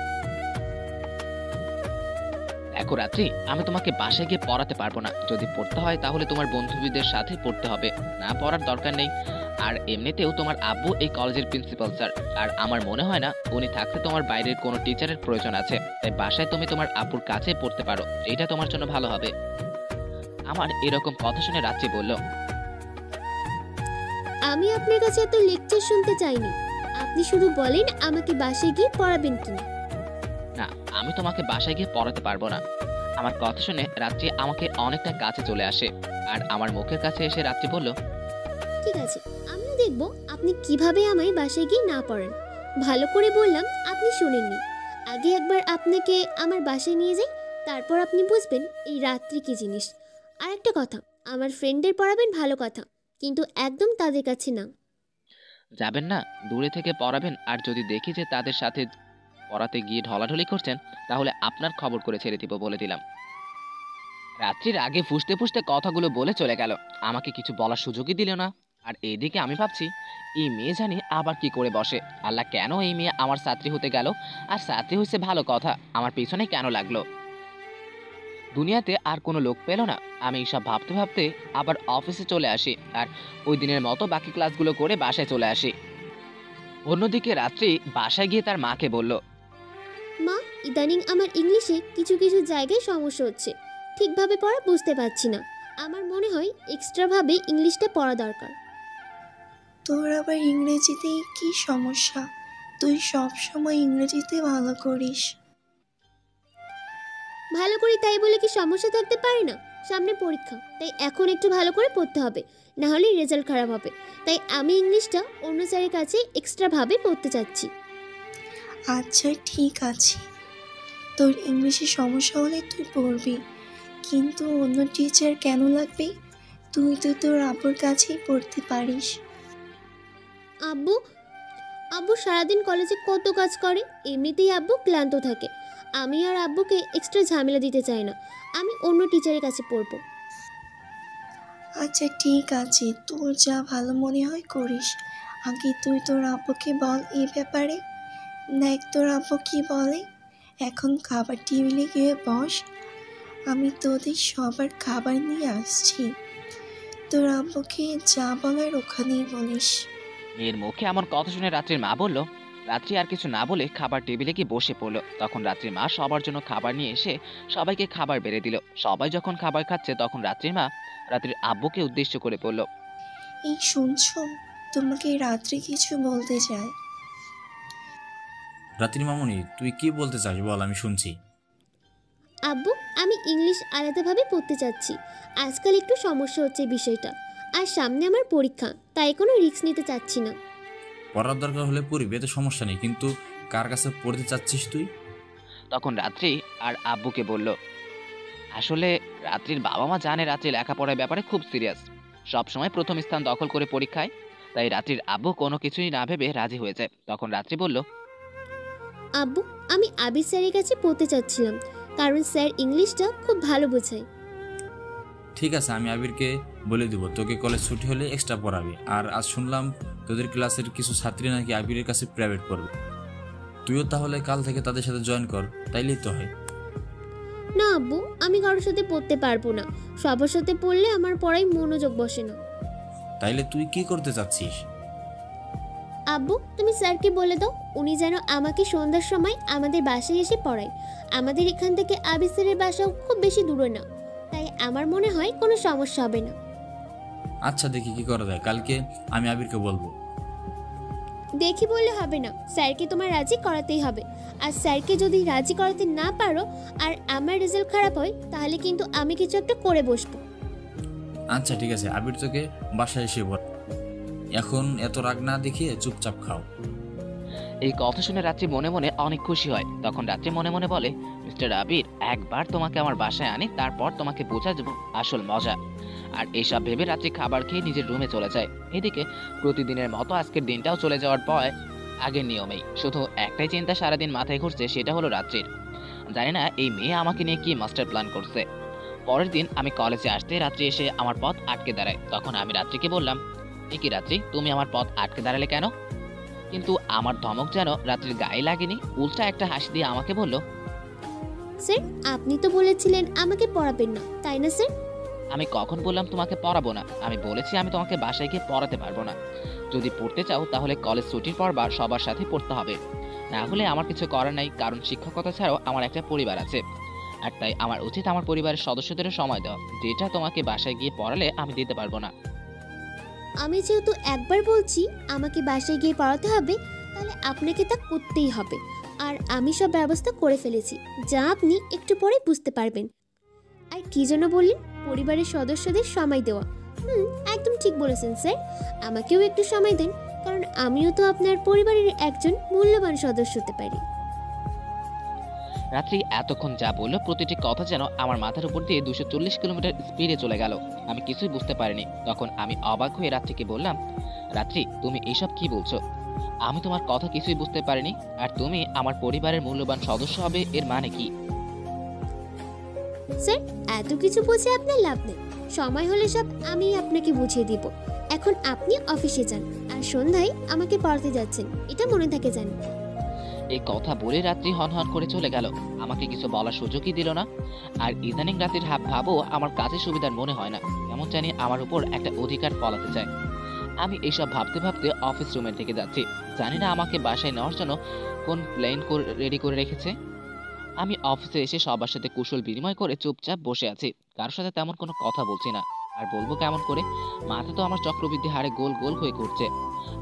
দেখো রাত্রি, আমি তোমাকে বাসায় গিয়ে পড়াতে পারবো না। যদি পড়তে হয় তাহলে তোমার বন্ধুদের সাথে পড়তে হবে, না পড়ার দরকার নেই। আর এমনিতেও তোমার আব্বু এই কলেজের প্রিন্সিপাল স্যার, আর আমার মনে হয় না উনি থাকতে তোমার বাইরের কোনো টিচারের প্রয়োজন আছে। তাই বাসায় তুমি তোমার আব্বুর কাছে পড়তে পারো, এটা তোমার জন্য ভালো হবে। আমার এরকম কথা শুনে রাত্রি বলল, আমি আপনার কাছে এত লেকচার শুনতে চাইনি, আপনি শুধু বলেন আমাকে বাসায় গিয়ে পড়াবেন কিনা। না, আমি তোমাকে বাসায় গিয়ে পড়াতে পারবো না। আমার কথা শুনে রাত্রি আমাকে অনেকটা কাছে চলে আসে, আর আমার মুখের কাছে এসে রাত্রি বলল, ঠিক আছে, আমিও দেখব আপনি কিভাবে আমায় বাসায় গিয়ে না পড়েন। ভালো করে বললাম, আপনি শুনেননি। আগে একবার আপনাকে আমার বাসায় নিয়ে যাই, তারপর আপনি বুঝবেন এই রাত্রি কি জিনিস। আর একটা কথা, আমার ফ্রেন্ডদের পড়াবেন ভালো কথা, কিন্তু একদম তাদের কাছে না। যাবেন না, দূরে থেকে পড়াবেন। আর যদি দেখি যে তাদের সাথে পড়াতে গিয়ে ঢলাঢলি করছেন তাহলে আপনার খবর করে ছেড়ে দিব, বলে দিলাম। রাত্রির আগে ফুসতে ফুসতে কথাগুলো বলে চলে গেল, আমাকে কিছু বলার সুযোগই দিল না। আর এইদিকে আমি ভাবছি, এই মেয়ে জানি আবার কি করে বসে। আল্লাহ, কেন এই মেয়ে আমার ছাত্রী হতে গেল? আর ছাত্রী হয়েছে ভালো কথা, আমার পিছনে কেন লাগলো? দুনিয়াতে আর কোনো লোক পেল না। আমি এইসব ভাবতে ভাবতে আবার অফিসে চলে আসি, আর ওই দিনের মতো বাকি ক্লাসগুলো করে বাসায় চলে আসি। অন্যদিকে রাত্রি বাসায় গিয়ে তার মাকে বলল, মা, ইদানিং আমার ইংলিশে কিছু কিছু জায়গায় সমস্যা হচ্ছে, ঠিকভাবে পড়া বুঝতে পারছি না। আমার মনে হয় এক্সট্রাভাবে ইংলিশটা পড়া দরকার। তোর আবার ইংরেজিতে কি সমস্যা? তুই সব সময় ইংরেজিতে ভালো করিস। ভালো করি তাই বলে কি সমস্যা থাকতে পারে না? সামনে পরীক্ষা, তাই এখন একটু ভালো করে পড়তে হবে, না হলে রেজাল্ট খারাপ হবে। তাই আমি ইংলিশটা অন্য স্যারের কাছে এক্সট্রাভাবে পড়তে চাচ্ছি। আচ্ছা ঠিক আছে, তোর ইংলিশে সমস্যা হলে তুই পড়বি, কিন্তু অন্য টিচার কেন লাগবে? তুই তো তোর আব্বুর কাছেই পড়তে পারিস। আব্বু আব্বু সারাদিন কলেজে কত কাজ করে, এমনিতেই আব্বু ক্লান্ত থাকে। আমি আর আব্বুকে এক্সট্রা ঝামেলা দিতে চাই না, আমি অন্য টিচারের কাছে পড়বো। আচ্ছা ঠিক আছে, তোর যা ভালো মনে হয় করিস। আগে তুই তোর আব্বুকে বল এই ব্যাপারে। দেখ তোর আব্বু কি বলে। এখন খাবার টেবিলে গিয়ে বস, আমি তোদের সবার খাবার নিয়ে আসছি। তোর আব্বুকে যা বলার ওখানেই বলিস। মেয়ের মুখে আমার কথা শুনে রাত্রির মা বলল, রাত্রি আর কিছু না বলে খাবার টেবিলে গিয়ে বসে পড়লো। তখন রাত্রির মা সবার জন্য খাবার নিয়ে এসে সবাইকে খাবার বেড়ে দিল। সবাই যখন খাবার খাচ্ছে তখন রাত্রির মা রাত্রির আব্বুকে উদ্দেশ্য করে বলল, এই শুনছো, তোমাকে রাত্রে কিছু বলতে চাই। রাত্রি মামুনি, তুই কি বলতে চাস বল, আমি শুনছি। আব্বু, আমি ইংলিশ আলাদাভাবে পড়তে চাচ্ছি। আজকাল একটু সমস্যা হচ্ছে বিষয়টা, আর সামনে আমার পরীক্ষা, তাই কোনো রিস্ক নিতে চাচ্ছি না। পড়ার দরকার হলে পড়বি, এতে সমস্যা নেই, কিন্তু কার কাছে পড়তে চাচ্ছিস তুই? তখন রাত্রি আর আব্বুকে বলল, আসলে রাত্রির বাবা মা জানে রাত্রি লেখাপড়ার ব্যাপারে খুব সিরিয়াস, সবসময় প্রথম স্থান দখল করে পরীক্ষায়। তাই রাত্রির আব্বু কোনো কিছুই না ভেবে রাজি হয়ে যায়। তখন রাত্রি বলল, আব্বু, আমি আবির স্যারের কাছে পড়তে চাচ্ছিলাম, কারণ স্যার ইংলিশটা খুব ভালো বোঝায়। ঠিক আছে, আমি আবিরকে বলে দিব তোকে কলেজ ছুটি হলে এক্সট্রা পড়াবি। আর আজ শুনলাম তোদের ক্লাসের কিছু ছাত্রী নাকি আবিরের কাছে প্রাইভেট পড়বে, তুইও তাহলে কাল থেকে তাদের সাথে জয়েন কর, তাইলেই তো হয়। না আব্বু, আমি কারোর সাথে পড়তে পারবো না, সবার সাথে পড়লে আমার পড়ায় মনোযোগ বসে না। তাইলে তুই কি করতে চাচ্ছিস? আব্বু, তুমি স্যারকে বলে দাও উনি যেন আমাকে সন্ধ্যার সময় আমাদের বাসায় এসে পড়ায়। আমাদের এখান থেকে আবির স্যারের বাসাও খুব বেশি দূরে না, তাই আমার মনে হয় কোনো সমস্যা হবে না। আচ্ছা, দেখি কি করা যায়, কালকে আমি আবিরকে বলবো। দেখি বললে হবে না, স্যারকে তোমার রাজি করাতেই হবে। আর স্যারকে যদি রাজি করাতে না পারো আর আমার রেজাল্ট খারাপ হয়, তাহলে কিন্তু আমি কিছু একটা করে বসবো। আচ্ছা ঠিক আছে, আবির তোকে বাসায় এসে বল। এখন এত রাগ না দেখিয়ে চুপচাপ খাও। এই কথা শুনে রাত্রি মনে মনে অনেক খুশি হয়। তখন রাত্রি মনে মনে বলে, মিস্টার আবির, একবার তোমাকে আমার বাসায় আনি, তারপর তোমাকে বোঝা দেবো আসল মজা। আর এইসব ভেবে রাত্রি খাবার খেয়ে নিজের রুমে চলে যায়। এদিকে প্রতিদিনের মতো আজকের দিনটাও চলে যাওয়ার পর আগের নিয়মেই শুধু একটাই চিন্তা সারাদিন মাথায় ঘুরছে, সেটা হলো রাত্রির। জানি না এই মেয়ে আমাকে নিয়ে কি মাস্টার প্ল্যান করছে। পরের দিন আমি কলেজে আসতে রাত্রি এসে আমার পথ আটকে দাঁড়ায়। তখন আমি রাত্রিকে বললাম, এ কি রাত্রি, তুমি আমার পথ আটকে দাঁড়ালে কেন? কিন্তু আমার ধমক যেন রাত্রির গায়ে লাগেনি, উল্টা একটা হাসি দিয়ে আমাকে বলল, স্যার, আপনি তো বলেছিলেন আমাকে পড়াবেন না, তাই না স্যার? আমি কখন বললাম তোমাকে পড়াবো না? আমি বলেছি আমি তোমাকে বাসায় গিয়ে পড়াতে পারবো না। যদি পড়তে চাও তাহলে কলেজ ছুটির পর বা সবার সাথে পড়তে হবে, না হলে আমার কিছু করার নাই। কারণ শিক্ষকতা ছাড়াও আমার একটা পরিবার আছে, আর তাই আমার উচিত আমার পরিবারের সদস্যদেরও সময় দেওয়া, যেটা তোমাকে বাসায় গিয়ে পড়ালে আমি দিতে পারবো না। আমি যেহেতু একবার বলছি আমাকে বাসায় গিয়ে পড়াতে হবে, তাহলে আপনাকে তা করতেই হবে। আর আমি সব ব্যবস্থা করে ফেলেছি, যা আপনি একটু পরে বুঝতে পারবেন। আর কি জন্য বললেন পরিবারের সদস্যদের সময় দেওয়া? একদম ঠিক বলেছেন স্যার, আমাকেও একটু সময় দেন, কারণ আমিও তো আপনার পরিবারের একজন মূল্যবান সদস্য হতে পারি। রাত্রি এতক্ষণ যা বললো প্রতিটি কথা যেন আমার মাথার উপর দিয়ে 240 কিলোমিটার স্পিডে চলে গেল। আমি কিছুই বুঝতে পারিনি। তখন আমি অবাক হয়ে রাত্রিকে বললাম, রাত্রি, তুমি এইসব কি বলছো? আমি তোমার কথা কিছুই বুঝতে পারিনি। আর তুমি আমার পরিবারের মূল্যবান সদস্য হবে, এর মানে কি? স্যার, এত কিছু বুঝে আপনার লাভ নেই, সময় হলে সব আমি আপনাকে বুঝিয়ে দিব। এখন আপনি অফিসে যান, আর সন্ধ্যায় আমাকে পড়াতে যাচ্ছেন, এটা মনে থাকে জানি। এই কথা বলে রাত্রি হনহন করে চলে গেল, আমাকে কিছু বলার সুযোগই দিল না। আর ইদানিং রাত্রির হাব ভাবও আমার কাছে সুবিধার মনে হয় না, কেমন জানি আমার উপর একটা অধিকার ফলাতে চায়। আমি এইসব ভাবতে ভাবতে অফিস রুমের দিকে যাচ্ছি। জানি না আমাকে বাসায় নেওয়ার জন্য কোন প্লেন রেডি করে রেখেছে। আমি অফিসে এসে সবার সাথে কুশল বিনিময় করে চুপচাপ বসে আছি, কারোর সাথে তেমন কোনো কথা বলছি না। আর বলবো কেমন করে, মাথা তো আমার চক্রবৃদ্ধি হারে গোল গোল হয়ে ঘুরছে।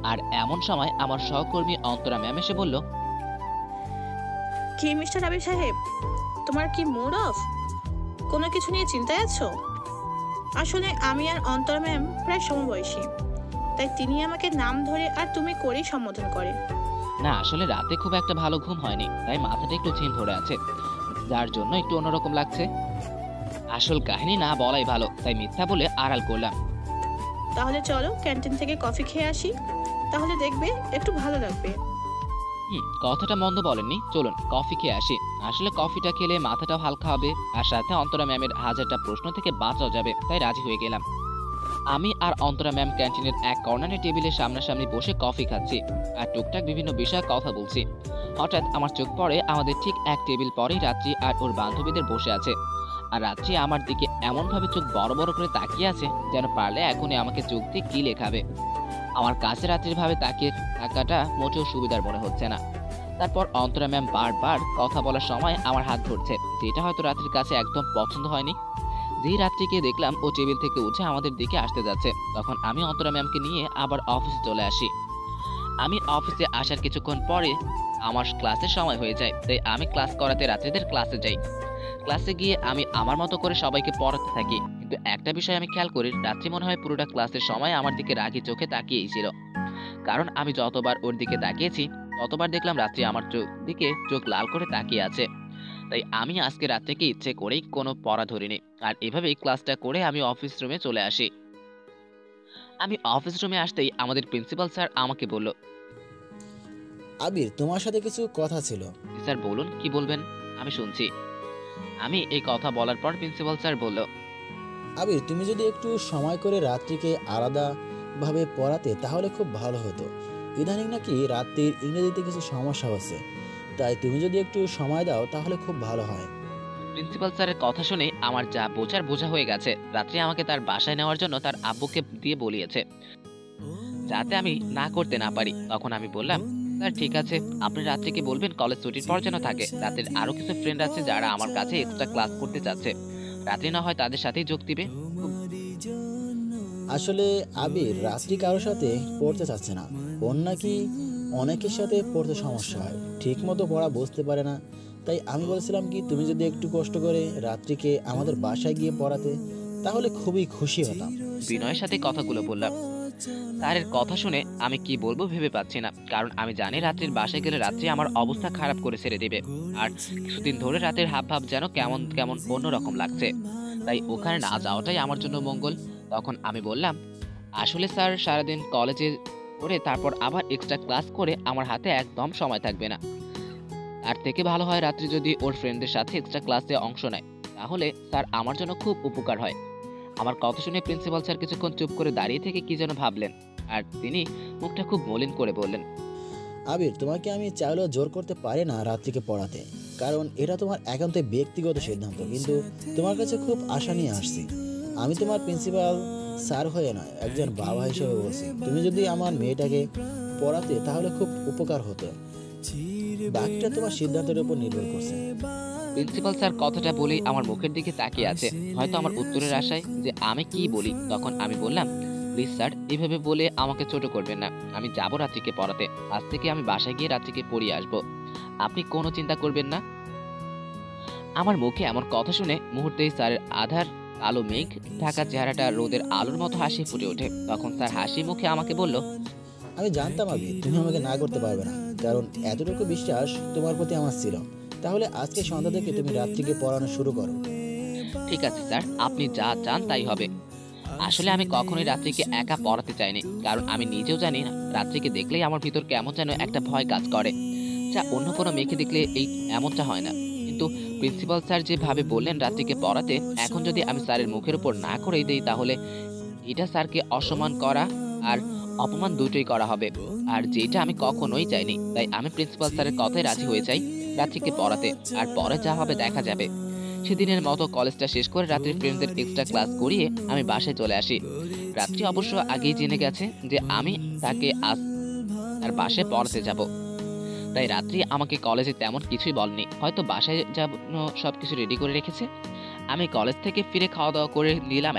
আর এমন সময় আমার সহকর্মী অন্তরা ম্যাম এসে বলল, কি মিস্টার আবির সাহেব, তোমার কি মুড অফ? কোনো কিছু নিয়ে চিন্তায় আছো? আসলে আমি আর অন্তরা ম্যাম প্রায় সমবয়সী, তাই তিনি আমাকে নাম ধরে আর তুমি করেই সম্বোধন করে। না, আসলে রাতে খুব একটা ভালো ঘুম হয়নি, তাই মাথাটা একটু ঝিম ধরে আছে, যার জন্য একটু অন্যরকম লাগছে। আসল কাহিনী না বলাই ভালো, তাই মিথ্যা বলে আড়াল করলাম। তাহলে চলো ক্যান্টিন থেকে কফি খেয়ে আসি, তাহলে দেখবে একটু ভালো লাগবে। কথাটা মন্দ বলেননি, চলুন কফি খেয়ে আসি। আসলে কফিটা খেলে মাথাটাও হালকা হবে, আর সাথে অন্তরা ম্যামের হাজারটা প্রশ্ন থেকে বাঁচাও যাবে, তাই রাজি হয়ে গেলাম। আমি আর অন্তরা ম্যাম ক্যান্টিনের এক কর্নারে টেবিলের সামনাসামনি বসে কফি খাচ্ছি আর টুকটাক বিভিন্ন বিষয়ে কথা বলছি। হঠাৎ আমার চোখ পড়ে আমাদের ঠিক এক টেবিল পরেই রাত্রি আর ওর বান্ধবীদের বসে আছে। আর রাত্রি আমার দিকে এমনভাবে চোখ বড় বড় করে তাকিয়ে আছে যেন পারলে এখনই আমাকে চোখ দিয়ে কি লেখাবে। আমার কাছে রাত্রির ভাবে তাকিয়ে থাকাটা মোটেও সুবিধার মনে হচ্ছে না। তারপর অন্তরা ম্যাম বারবার কথা বলার সময় আমার হাত ধরছে, যেটা হয়তো রাত্রির কাছে একদম পছন্দ হয়নি। যেই রাত্রিকে দেখলাম ও টেবিল থেকে উঠে আমাদের দিকে আসতে যাচ্ছে, তখন আমি অন্তরা ম্যামকে নিয়ে আবার অফিসে চলে আসি। আমি অফিসে আসার কিছুক্ষণ পরে আমার ক্লাসের সময় হয়ে যায়, তাই আমি ক্লাস করাতে রাত্রিদের ক্লাসে যাই। ক্লাসে গিয়ে আমি আমার মতো করে সবাইকে পড়াতে থাকি, কিন্তু একটা বিষয় আমি খেয়াল করি, রাত্রি মনে হয় পুরোটা ক্লাসের সময় আমার দিকে রাগি চোখে তাকিয়েই ছিল। কারণ আমি যতবার ওর দিকে তাকিয়েছি ততবার দেখলাম রাত্রি আমার দিকে চোখ লাল করে তাকিয়ে আছে। তাই আমি আজকে রাত থেকে ইচ্ছে করেই কোনো পড়া ধরিনি, আর এভাবেই ক্লাসটা করে আমি অফিস রুমে চলে আসি। আমি অফিস রুমে আসতেই আমাদের প্রিন্সিপাল স্যার আমাকে বলল, আবির, তোমার সাথে কিছু কথা ছিল। স্যার বলুন, কি বলবেন, আমি শুনছি। আমি এই কথা বলার পর প্রিন্সিপাল স্যার বলল, আবির, তুমি যদি একটু সময় করে রাত্রিকে আলাদাভাবে পড়াতে তাহলে খুব ভালো হতো। ইদানিং নাকি রাত্রির ইংরেজিতে কিছু সমস্যা হচ্ছে, তাই তুমি যদি একটু সময় দাও তাহলে খুব ভালো হয়। প্রিন্সিপাল স্যারের কথা শুনে আমার যা বোঝার বোঝা হয়ে গেছে। রাত্রি আমাকে তার বাসায় নেওয়ার জন্য তার আব্বুকে দিয়ে বলিয়েছে, যাতে আমি না করতে না পারি। তখন আমি বললাম, স্যার ঠিক আছে, আপনি রাত্রিকে বলবেন কলেজ ছুটির পর যেন থাকে। রাতের আরো কিছু ফ্রেন্ড আছে যারা আমার কাছে এক্সট্রা ক্লাস করতে চাচ্ছে, রাত্রি না হয় তাদের সাথেই যোগ দিবে। আসলে আবির, রাত্রি কারোর সাথে পড়তে চাচ্ছে না, ওর নাকি অনেকের সাথে পড়তে সমস্যা হয়, ঠিক মতো পড়া বুঝতে পারে না। তাই আমি বলছিলাম কি, তুমি যদি একটু কষ্ট করে রাত্রিকে আমাদের বাসায় গিয়ে পড়াতে তাহলে খুবই খুশি হতাম। বিনয়ের সাথে কথাগুলো বললাম। স্যারের কথা শুনে আমি কি বলবো ভেবে পাচ্ছি না, কারণ আমি জানি রাত্রির বাসায় গেলে রাত্রি আমার অবস্থা খারাপ করে ছেড়ে দেবে। আর কিছুদিন ধরে রাতের হাব ভাব যেন কেমন কেমন অন্যরকম লাগছে, তাই ওখানে না যাওয়াটাই আমার জন্য মঙ্গল। তখন আমি বললাম, আসলে স্যার সারাদিন কলেজে করে তারপর আবার এক্সট্রা ক্লাস করে আমার হাতে একদম সময় থাকবে না। তার থেকে ভালো হয় রাত্রি যদি ওর ফ্রেন্ডদের সাথে এক্সট্রা ক্লাসে অংশ নেয়, তাহলে স্যার আমার জন্য খুব উপকার হয়। আমার কথা শুনে প্রিন্সিপাল স্যার কিছুক্ষণ চুপ করে দাঁড়িয়ে থেকে কি যেন ভাবলেন, আর তিনি মুখটা খুব মলিন করে বললেন, আবির, তোমাকে আমি চাইলেও জোর করতে পারি না রাত্রিকে পড়াতে, কারণ এটা তোমার একান্তই ব্যক্তিগত সিদ্ধান্ত। কিন্তু তোমার কাছে খুব আশা নিয়ে আসছি। আমি তোমার প্রিন্সিপাল স্যার হয়ে নয়, একজন বাবা হিসেবে বলছি। তুমি যদি আমার মেয়েটাকে পড়াতে তাহলে খুব উপকার হতো। বাকিটা তোমার সিদ্ধান্তের উপর নির্ভর করছে। প্রিন্সিপাল স্যার কথাটা বলেই আমার মুখের দিকে তাকিয়ে আছে, হয়তো আমার উত্তরের আশায় যে আমি কি বলি। তখন আমি বললাম, প্লিজ স্যার, এভাবে বলে আমাকে ছোট করবেন না। আমি যাব রাত্রিকে পড়াতে। আজ থেকে আমি বাসায় গিয়ে রাত্রিকে পড়িয়ে আসবো, আপনি কোনো চিন্তা করবেন না। আমার মুখে এমন কথা শুনে মুহূর্তেই স্যারের আধার কালো মেঘ ঢাকা চেহারাটা রোদের আলোর মতো হাসি ফুটে ওঠে। তখন স্যার হাসি মুখে আমাকে বলল, আমি জানতাম আবির, তুমি আমাকে না করতে পারবে না, কারণ এতটুকু বিশ্বাস তোমার প্রতি আমার ছিল। তাহলে আজকে সন্ধ্যা থেকে তুমি রাত্রিকে পড়ানো শুরু করো। ঠিক আছে স্যার, আপনি যা চান তাই হবে। আসলে আমি কখনোই রাত্রিকে একা পড়াতে চাইনি, কারণ আমি নিজেও জানি না রাত্রিকে দেখলেই আমার ভিতর কেমন যেন একটা ভয় কাজ করে, যা অন্য কোনো মেয়েকে দেখলে এই এমনটা হয় না। কিন্তু প্রিন্সিপাল স্যার যেভাবে বললেন রাত্রিকে পড়াতে, এখন যদি আমি স্যারের মুখের উপর না করেই দিই, তাহলে এটা স্যারকে অসম্মান করা আর অপমান দুটোই করা হবে, আর যেটা আমি কখনোই চাইনি। তাই আমি প্রিন্সিপাল স্যারের কথায় রাজি হয়ে যাই রাত্রিকে পড়াতে, আর পরে যা হবে দেখা যাবে। সেদিনের মতো কলেজটা শেষ করে রাত্রির ফ্রেন্ডদের এক্সট্রা ক্লাস করিয়ে আমি বাসায় চলে আসি। রাত্রি অবশ্য আগেই জেনে গেছে যে আমি তাকে আজ তার বাসায় পড়াতে যাব, তাই রাত্রি আমাকে কলেজে তেমন কিছুই বলেনি, হয়তো বাসায় যাব সবকিছু রেডি করে রেখেছে। আমি কলেজ থেকে ফিরে খাওয়া দাওয়া করে নিলাম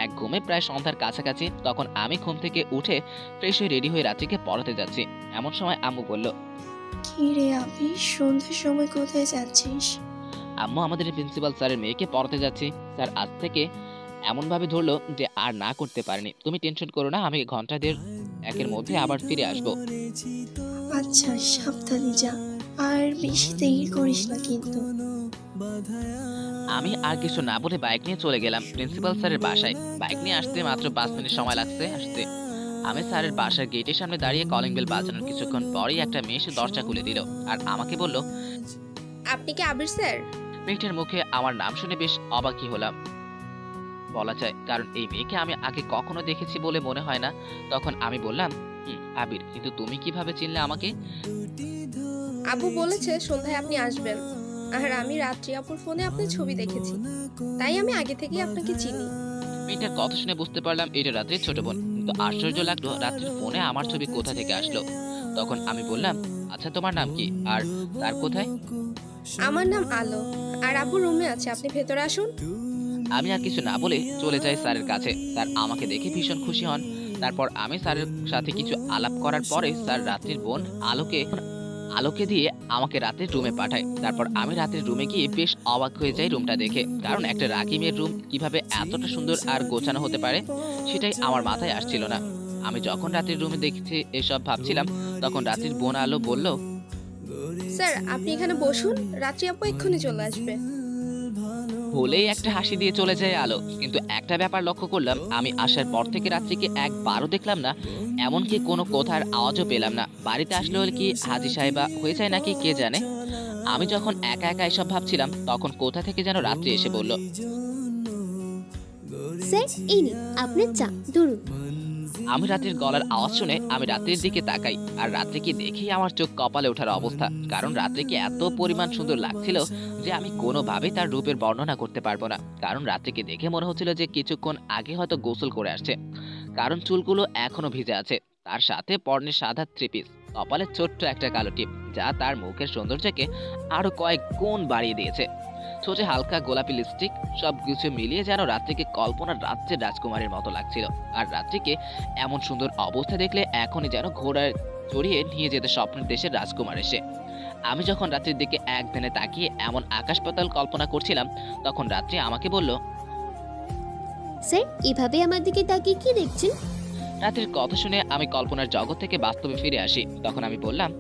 এক ঘুমে প্রায় সন্ধ্যার কাছাকাছি। তখন আমি ঘুম থেকে উঠে ফ্রেশ হয়ে রেডি হয়ে রাত্রিকে পড়াতে যাচ্ছি। এমন সময় আম্মু বলল, কি রে আবির, সন্ধ্যার সময় কোথায় যাচ্ছিস? আম্মু, আমাদের প্রিন্সিপাল স্যারের মেয়েকে পড়াতে যাচ্ছি। স্যার আজ থেকে এমন ভাবে ধরলো যে আর না করতে পারেনি। তুমি টেনশন করো না, আমি ঘন্টা একের মধ্যে আবার ফিরে আসব। আচ্ছা, সাবধানে যা, আর বেশি দেরি করিস না কিন্তু। আমি আর কিছু না বলে বাইক নিয়ে চলে গেলাম প্রিন্সিপাল স্যারের বাসায়। বাইক নিয়ে আসতে মাত্র 5 মিনিট সময় লাগছে আসতে। আমি স্যারের বাসার গেটের সামনে দাঁড়িয়ে কলিং বেল বাজানোর কিছুক্ষণ পরেই একটা মেয়ে এসে দরজা খুলে দিল, আর আমাকে বলল, আপনি কি আবির স্যার? মেয়েটার মুখে আমার নাম শুনে বেশ অবাকই হলাম বলা যায়, কারণ এই মেয়েকে আমি আগে কখনো দেখেছি বলে মনে হয় না। তখন আমি বললাম, আবির, কিন্তু তুমি কিভাবে চিনলে আমাকে? আবু বলেছে সন্ধ্যায় আপনি আসবেন, আর আমি রাত্রি আপুর ফোনে আপনার ছবি দেখেছি, তাই আমি আগে থেকেই আপনাকে চিনি। মেয়েটার কথা শুনে বুঝতে পারলাম এটা রাত্রির ছোট বোন, কিন্তু আশ্চর্য লাগলো রাত্রির ফোনে আমার ছবি কোথা থেকে আসলো। তখন আমি বললাম, আচ্ছা তোমার নাম কি আর তার কোথায়? আমার নাম আলো, আর আবু রুমে আছে, আপনি ভেতরে আসুন। আমি আর কিছু না বলে চলে যাই স্যারের কাছে। স্যার আমাকে দেখে ভীষণ খুশি হন। তারপর আমি স্যারের সাথে কিছু আলাপ করার পরে স্যার রাত্রির বোন আলোকে দিয়ে আমাকে রাতের রুমে পাঠায়। তারপর আমি রাতের রুমে গিয়ে বেশ অবাক হয়ে যাই রুমটা দেখে, কারণ একটা রাকিমের রুম কিভাবে এতটা সুন্দর আর গোছানো হতে পারে সেটাই আমার মাথায় আসছিল না। আমি যখন রাতের রুমে দেখছি এসব ভাবছিলাম, তখন রাত্রির বোন আলো বলল, স্যার আপনি এখানে বসুন, রাত্রি আপু এক্ষুনি চলে আসবে। বলেই একটা হাসি দিয়ে চলে যায় আলো। কিন্তু একটা ব্যাপার লক্ষ্য করলাম, আমি আসার পর থেকে রাত্রিকে একবারও দেখলাম না, এমনকি কোনো কথার আওয়াজও পেলাম না। বাড়িতে আসলে হলে কি হাজি সাহেবা হয়ে যায় নাকি কে জানে। আমি যখন একা একা এসব ভাবছিলাম, তখন কোথা থেকে যেন রাত্রি এসে বলল, স্যার এই নিন আপনার চা, ধরুন। আমি রাত্রির গলার আওয়াজ শুনে আমি রাত্রির দিকে তাকাই, আর রাত্রিকে দেখেই আমার চোখ কপালে ওঠার অবস্থা, কারণ রাত্রিকে এত পরিমাণ সুন্দর লাগছিল যে আমি কোনোভাবেই তার রূপের বর্ণনা করতে পারবো না। কারণ রাত্রিকে দেখে মনে হচ্ছিল যে কিছুক্ষণ আগে হয়তো গোসল করে আসছে, কারণ চুলগুলো এখনো ভিজে আছে। তার সাথে পরনে সাদা 3 পিস, কপালে ছোট্ট একটা কালো টিপ, যা তার মুখের সৌন্দর্যকে আরো কয়েক গুণ বাড়িয়ে দিয়েছে। ছোটে হালকা গোলাপি লিপস্টিক, সবকিছু মিলিয়ে যেন রাত্রিকে কল্পনার রাজ্যের রাজকুমারীর মতো লাগছিল। আর রাত্রিকে এমন সুন্দর অবস্থা দেখলে এখনই যেন ঘোড়ায় চড়িয়ে নিয়ে যেতে স্বপ্নের দেশের রাজকুমার এসে। আমি যখন রাত্রির দিকে এক ধ্যানে তাকিয়ে এমন আকাশ পাতাল কল্পনা করছিলাম, তখন রাত্রি আমাকে বলল, স্যার এভাবে আমার দিকে তাকিয়ে কি দেখছেন? রাত্রির কথা শুনে আমি কল্পনার জগৎ থেকে বাস্তবে ফিরে আসি। তখন আমি বললাম,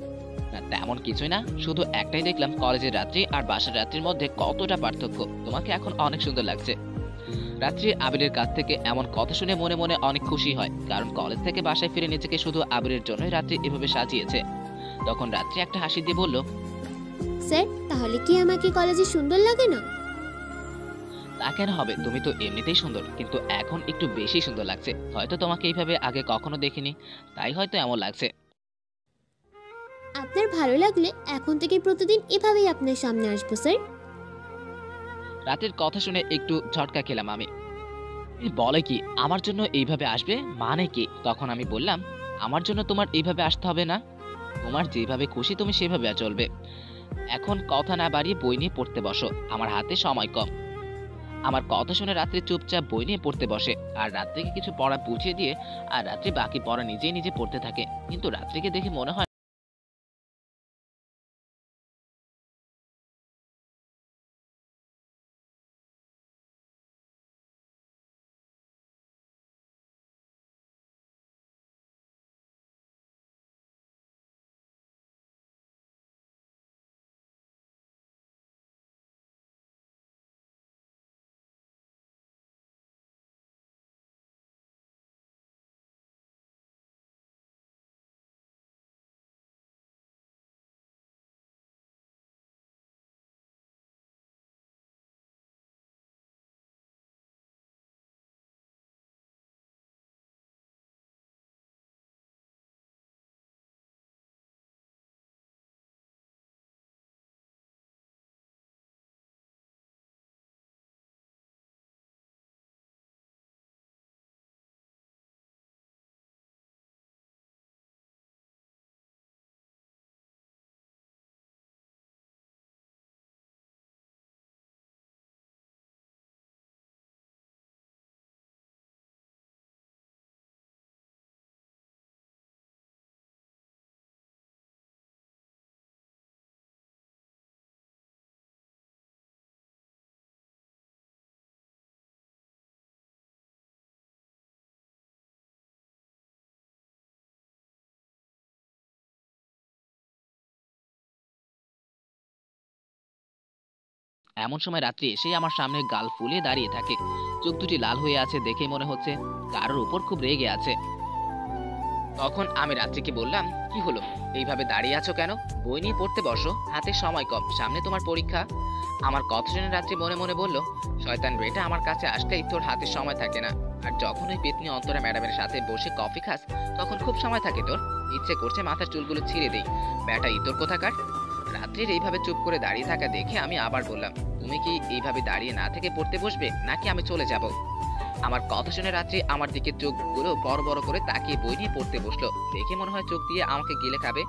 না তেমন কিছুই না, শুধু একটাই দেখলাম কলেজের রাত্রি আর বাসার রাত্রির মধ্যে কতটা পার্থক্য। তোমাকে এখন অনেক সুন্দর লাগছে। রাত্রি আবিরের কাছ থেকে এমন কথা শুনে মনে মনে অনেক খুশি হয়, কারণ কলেজ থেকে বাসায় ফিরে নিজেকে শুধু আবিরের জন্যই রাত্রি এভাবে সাজিয়েছে। তখন রাত্রি একটা হাসি দিয়ে বলল, স্যার তাহলে কি আমাকে কলেজে সুন্দর লাগে না? তা কেন হবে, তুমি তো এমনিতেই সুন্দর, কিন্তু এখন একটু বেশি সুন্দর লাগছে। হয়তো তোমাকে এইভাবে আগে কখনো দেখিনি, তাই হয়তো এমন লাগছে। আপনার ভালো লাগলে এখন থেকে প্রতিদিন এভাবেই আপনার সামনে আসবো স্যার। রাতের কথা শুনে একটু ঝটকা খেলাম আমি। বলে কি আমার জন্য এইভাবে আসবে, মানে কি? তখন আমি বললাম, আমার জন্য তোমার এইভাবে আসতে হবে না, তোমার যেভাবে খুশি তুমি সেভাবে চলবে। এখন কথা না বাড়িয়ে বই নিয়ে পড়তে বসো, আমার হাতে সময় কম। আমার কথা শুনে রাত্রি চুপচাপ বই নিয়ে পড়তে বসে, আর রাত্রিকে কিছু পড়া বুঝিয়ে দিয়ে আর রাত্রি বাকি পড়া নিজেই নিজে পড়তে থাকে। কিন্তু রাত্রিকে দেখে মনে হয় এমন সময় রাত্রি এসে আমার সামনে গাল ফুলিয়ে দাঁড়িয়ে থাকে, চোখ দুটি লাল হয়ে আছে, দেখে মনে হচ্ছে কারোর উপর খুব রেগে আছে। তখন আমি রাত্রিকে বললাম, কি হলো, এইভাবে দাঁড়িয়ে আছো কেন? বই নিয়ে পড়তে বসো, হাতে সময় কম, সামনে তোমার পরীক্ষা। আমার কথা শুনে রাত্রি মনে মনে বলল, শয়তান বেটা, আমার কাছে আসলেই তোর হাতে সময় থাকে না, আর যখন ওই পেতনি অন্তরা ম্যাডামের সাথে বসে কফি খাস তখন খুব সময় থাকে তোর। ইচ্ছে করছে মাথার চুলগুলো ছিঁড়ে দেই, বেটা ইতর কোথাকার। রাত্রির এইভাবে চুপ করে দাঁড়িয়ে থাকা দেখে আমি আবার বললাম, তুমি কি এইভাবে দাঁড়িয়ে না থেকে পড়তে বসবে, নাকি আমি চলে যাব? আমার কথা শুনে রাত্রি আমার দিকে চোখগুলো বড় বড় করে তাকিয়ে বই নিয়ে পড়তে বসলো, দেখে মনে হয় চোখ দিয়ে আমাকে গিলে খাবে।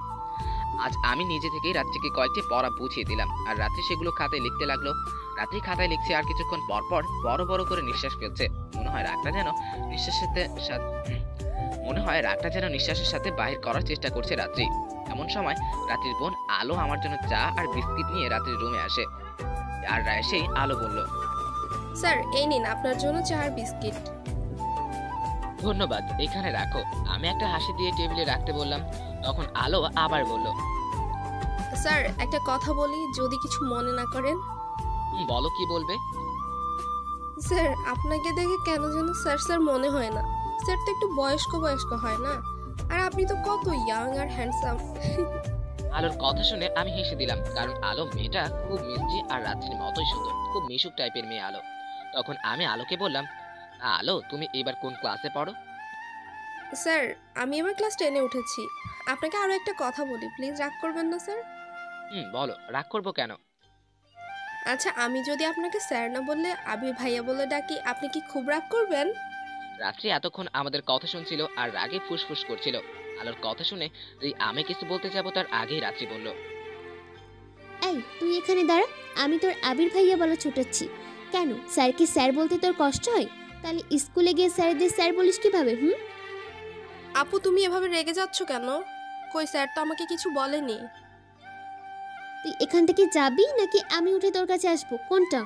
আজ আমি নিজে থেকেই রাত্রিকে কয়েকটি পড়া বুঝিয়ে দিলাম, আর রাত্রি সেগুলো খাতায় লিখতে লাগলো। রাত্রি খাতায় লিখছে, আর কিছুক্ষণ পর পর বড় বড় করে নিঃশ্বাস ফেলছে। মনে হয় রাগটা যেন নিঃশ্বাসের সাথে বাহির করার চেষ্টা করছে রাত্রি। এমন সময় রাত্রির বোন আলো আমার জন্য চা আর বিস্কিট নিয়ে রাত্রির রুমে আসে, আর এসেই আলো বলল, স্যার এই নিন আপনার জন্য চা আর বিস্কিট। ধন্যবাদ, এখানে রাখো। আমি একটা হাসি দিয়ে টেবিলে রাখতে বললাম। তখন আলো আবার বলল, স্যার একটা কথা বলি, যদি কিছু মনে না করেন। বলো, কি বলবে? স্যার আপনাকে দেখে কেন যেন স্যার স্যার মনে হয় না। স্যার তো একটু বয়স্ক বয়স্ক হয় না, আর আপনি তো কত ইয়াং আর হ্যান্ডসাম। আলোর কথা শুনে আমি হেসে দিলাম, কারণ আলো মেয়েটা খুব মিষ্টি আর রাত্রির মতোই সুন্দর, খুব মিশুক টাইপের মেয়ে আলো। তখন আমি আলোকে বললাম, আলো তুমি এবার কোন ক্লাসে পড়ো? স্যার আমি এবার ক্লাস 10-এ উঠেছি। আপনাকে আরো একটা কথা বলি, প্লিজ রাগ করবেন না স্যার। বলো, রাগ করবো কেন? আচ্ছা আমি যদি আপনাকে স্যার না বললে আবির ভাইয়া বলে ডাকি, আপনি কি খুব রাগ করবেন? রাত্রি এতক্ষণ আমাদের কথা শুনছিল আর রাগে ফুসফুস করছিল। আলোর কথা শুনে আমি কিছু বলতে যাবো তার আগেই রাত্রি বলল, এই তুই এখানে দাঁড়া, আমি তোর আবির ভাইয়া বলা ছুটাচ্ছি কেন? স্যারকে স্যার বলতে তোর কষ্ট হয়? তাহলে স্কুলে গিয়ে স্যারদের স্যার বলিস কিভাবে? আপু তুমি এভাবে রেগে যাচ্ছ কেন? কই স্যার তো আমাকে কিছু বলেনি। তুই এখান থেকে যাবি নাকি আমি উঠে তোর কাছে আসবো, কোনটা?